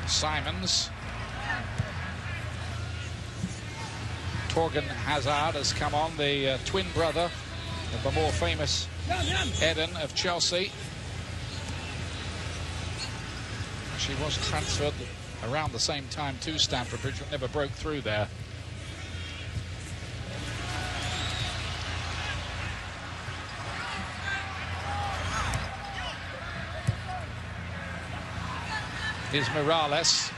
Simons. Torgan Hazard has come on, the twin brother of the more famous Eden of Chelsea. She was transferred around the same time to Stamford Bridge, but never broke through there. Here's Mirallas.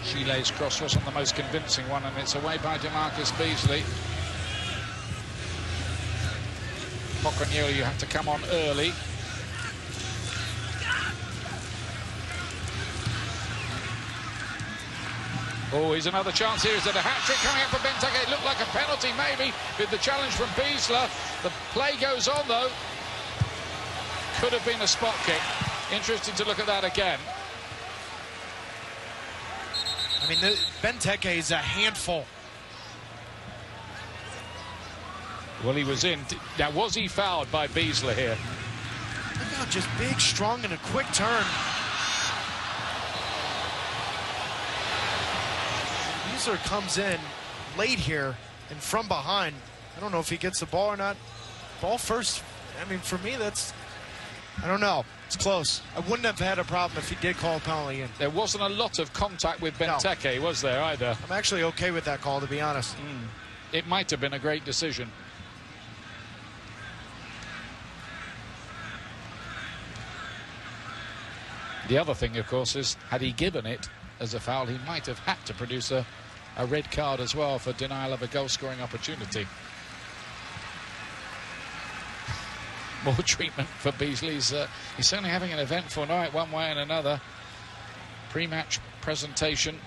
Chile's cross wasn't the most convincing one, and it's away by DeMarcus Beasley. Pocognoli, you have to come on early. Oh, here's another chance here. Is it a hat-trick coming up for Benteke? It looked like a penalty, maybe, with the challenge from Beasley. The play goes on, though. Could have been a spot kick. Interesting to look at that again. I mean, Benteke is a handful. Well, he was in. Now, was he fouled by Beasley here? Look how just big, strong, and a quick turn. Beasley comes in late here and from behind. I don't know if he gets the ball or not. Ball first. I mean, for me, that's... I don't know. It's close. I wouldn't have had a problem if he did call a penalty in. There wasn't a lot of contact with Benteke, was there, either? I'm actually okay with that call, to be honest. It might have been a great decision. The other thing, of course, is had he given it as a foul, he might have had to produce a red card as well for denial of a goal-scoring opportunity. More treatment for Beasley. He's certainly having an eventful night, one way and another. Pre-match presentation.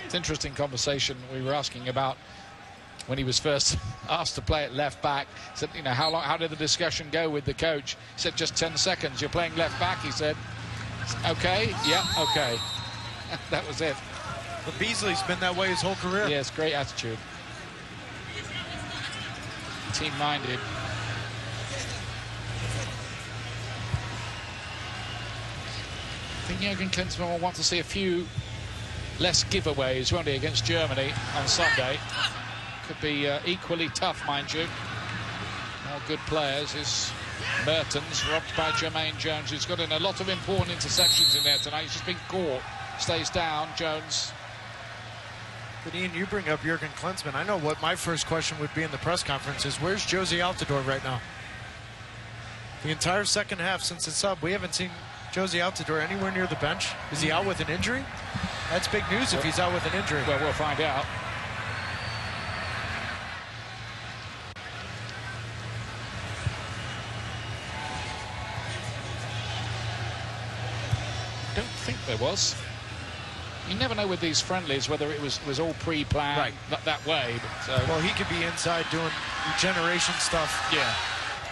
It's an interesting conversation we were asking about when he was first asked to play at left back. He said, you know, how did the discussion go with the coach? He said, just 10 seconds. You're playing left back, he said. Okay, yeah, okay. That was it. But Beasley's been that way his whole career. Yes, great attitude. Team-minded. I think Jurgen Klinsmann will want to see a few less giveaways, won't he, against Germany on Sunday. Could be equally tough, mind you. More good players. Is Mertens, robbed by Jermaine Jones, who's got in a lot of important interceptions in there tonight. He's just been caught. Stays down, Jones. But Ian, you bring up Jurgen Klinsmann. I know what my first question would be in the press conference is, where's Josie Altidore right now? The entire second half since the sub, we haven't seen Josie Altidore anywhere near the bench. Is he out with an injury? That's big news if he's out with an injury. Well, we'll find out. Don't think there was. You never know with these friendlies whether it was all pre-planned that way. But, well, he could be inside doing regeneration stuff. Yeah.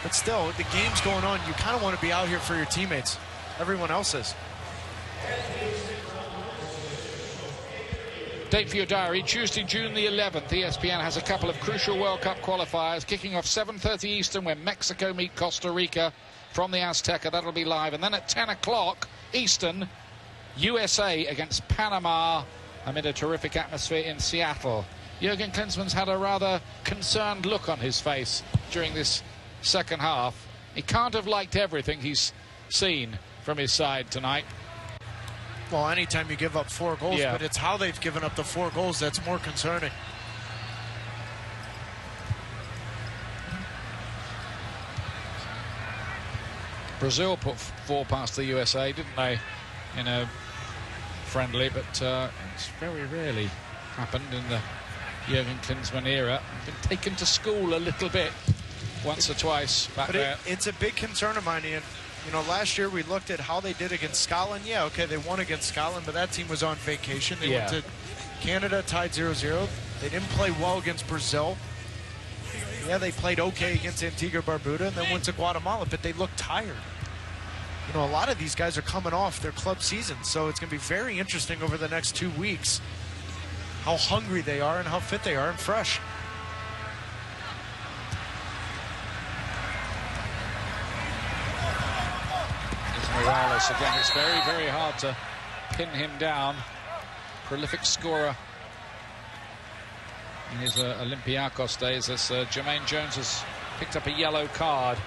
But still, the game's going on. You kind of want to be out here for your teammates. Everyone else is. Date for your diary, Tuesday, June the 11th. ESPN has a couple of crucial World Cup qualifiers kicking off 7:30 Eastern when Mexico meet Costa Rica from the Azteca. That'll be live. And then at 10 o'clock Eastern, USA against Panama amid a terrific atmosphere in Seattle. Jurgen Klinsmann's had a rather concerned look on his face during this second half. He can't have liked everything he's seen from his side tonight. Well, anytime you give up 4 goals, Yeah. but it's how they've given up the 4 goals that's more concerning. Brazil put 4 past the USA, didn't they? In a friendly, but it's very rarely happened in the Jurgen Klinsmann era. Been taken to school a little bit, once or twice back there. It's a big concern of mine, Ian. You know, last year we looked at how they did against Scotland. Yeah, okay, they won against Scotland, but that team was on vacation. They went to Canada, tied 0-0. They didn't play well against Brazil. Yeah, they played okay against Antigua Barbuda and then went to Guatemala, but they looked tired. You know, a lot of these guys are coming off their club season, so it's going to be very interesting over the next 2 weeks how hungry they are and how fit they are and fresh. Mirallas again. It's very, very hard to pin him down. Prolific scorer in his Olympiacos days, as Jermaine Jones has picked up a yellow card.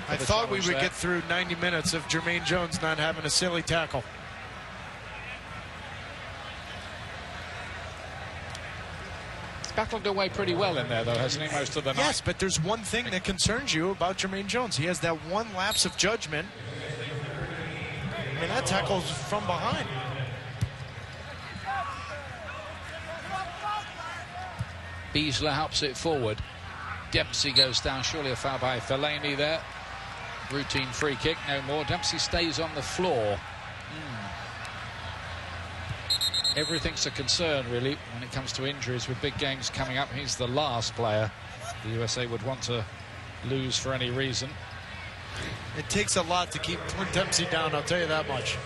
I thought we would get through 90 minutes of Jermaine Jones not having a silly tackle. He's battled away pretty well in there, though, hasn't he, most of the night? Yes, but there's one thing that concerns you about Jermaine Jones. He has that one lapse of judgment. I mean, that tackle's from behind. Beasler helps it forward. Dempsey goes down, surely a foul by Fellaini there. Routine free kick, no more. Dempsey stays on the floor. Everything's a concern, really, when it comes to injuries with big games coming up. He's the last player the USA would want to lose for any reason. It takes a lot to keep Clint Dempsey down, I'll tell you that much.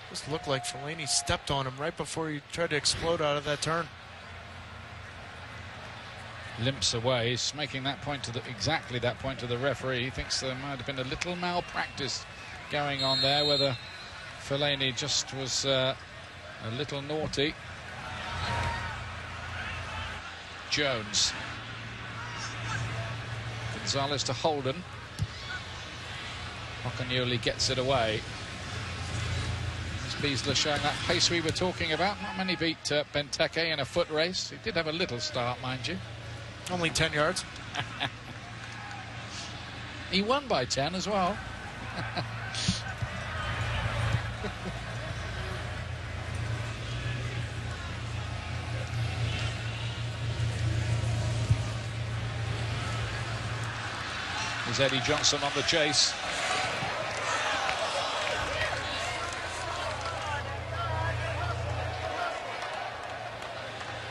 Just looked like Fellaini stepped on him right before he tried to explode out of that turn. Limps away. He's making that point to exactly that point to the referee. He thinks there might have been a little malpractice going on there, whether Fellaini just was a little naughty. Jones. Gonzalez to Holden. Ocagnoli gets it away. As Beasler showing that pace we were talking about. Not many beat Benteke in a foot race. He did have a little start, mind you. Only 10 yards. He won by 10 as well. There's Eddie Johnson on the chase.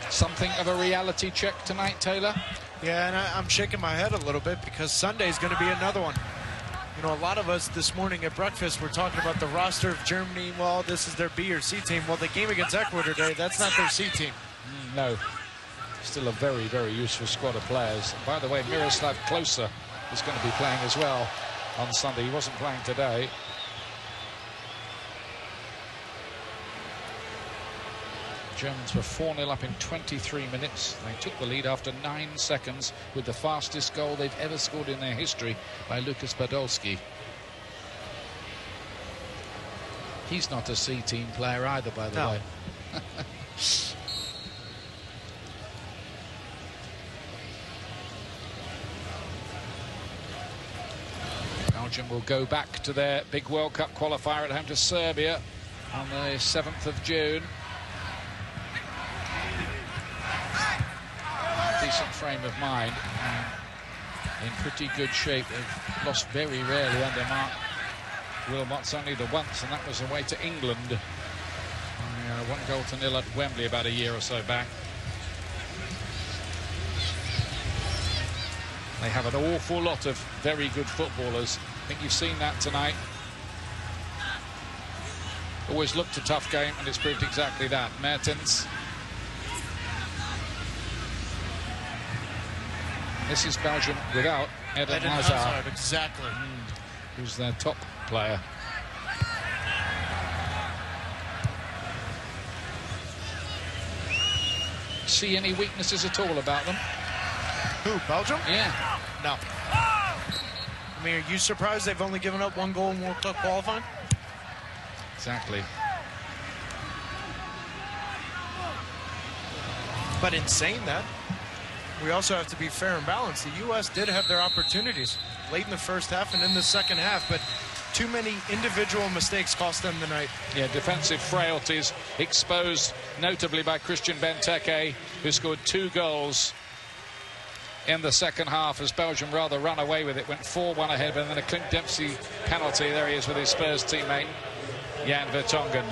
Something of a reality check tonight, Taylor? Yeah, and I'm shaking my head a little bit because Sunday's going to be another one. You know, a lot of us this morning at breakfast were talking about the roster of Germany. Well, this is their B or C team. Well, the game against Ecuador today, that's not their C team. No. Still a very, very useful squad of players. By the way, Miroslav Klose is going to be playing as well on Sunday. He wasn't playing today. Germans were 4-0 up in 23 minutes. They took the lead after 9 seconds with the fastest goal they've ever scored in their history by Lukas Podolski. He's not a C-team player either, by the way. Belgium will go back to their big World Cup qualifier at home to Serbia on the 7th of June. Decent frame of mind, in pretty good shape. They've lost very rarely under Mark Wilmots, only the once, and that was away to England. 1-0 at Wembley about a year or so back. They have an awful lot of very good footballers. I think you've seen that tonight. always looked a tough game, and it's proved exactly that. Mertens. This is Belgium without Eden Hazard. Exactly. Who's their top player. See any weaknesses at all about them? Who, Belgium? Yeah. No. I mean, are you surprised they've only given up 1 goal in World Cup qualifying? Exactly. But in saying that, we also have to be fair and balanced. The U.S. did have their opportunities late in the first half and in the second half, but too many individual mistakes cost them the night. Yeah, defensive frailties exposed notably by Christian Benteke, who scored 2 goals in the second half as Belgium rather ran away with it, went 4-1 ahead, and then a Clint Dempsey penalty. There he is with his Spurs teammate, Jan Vertonghen.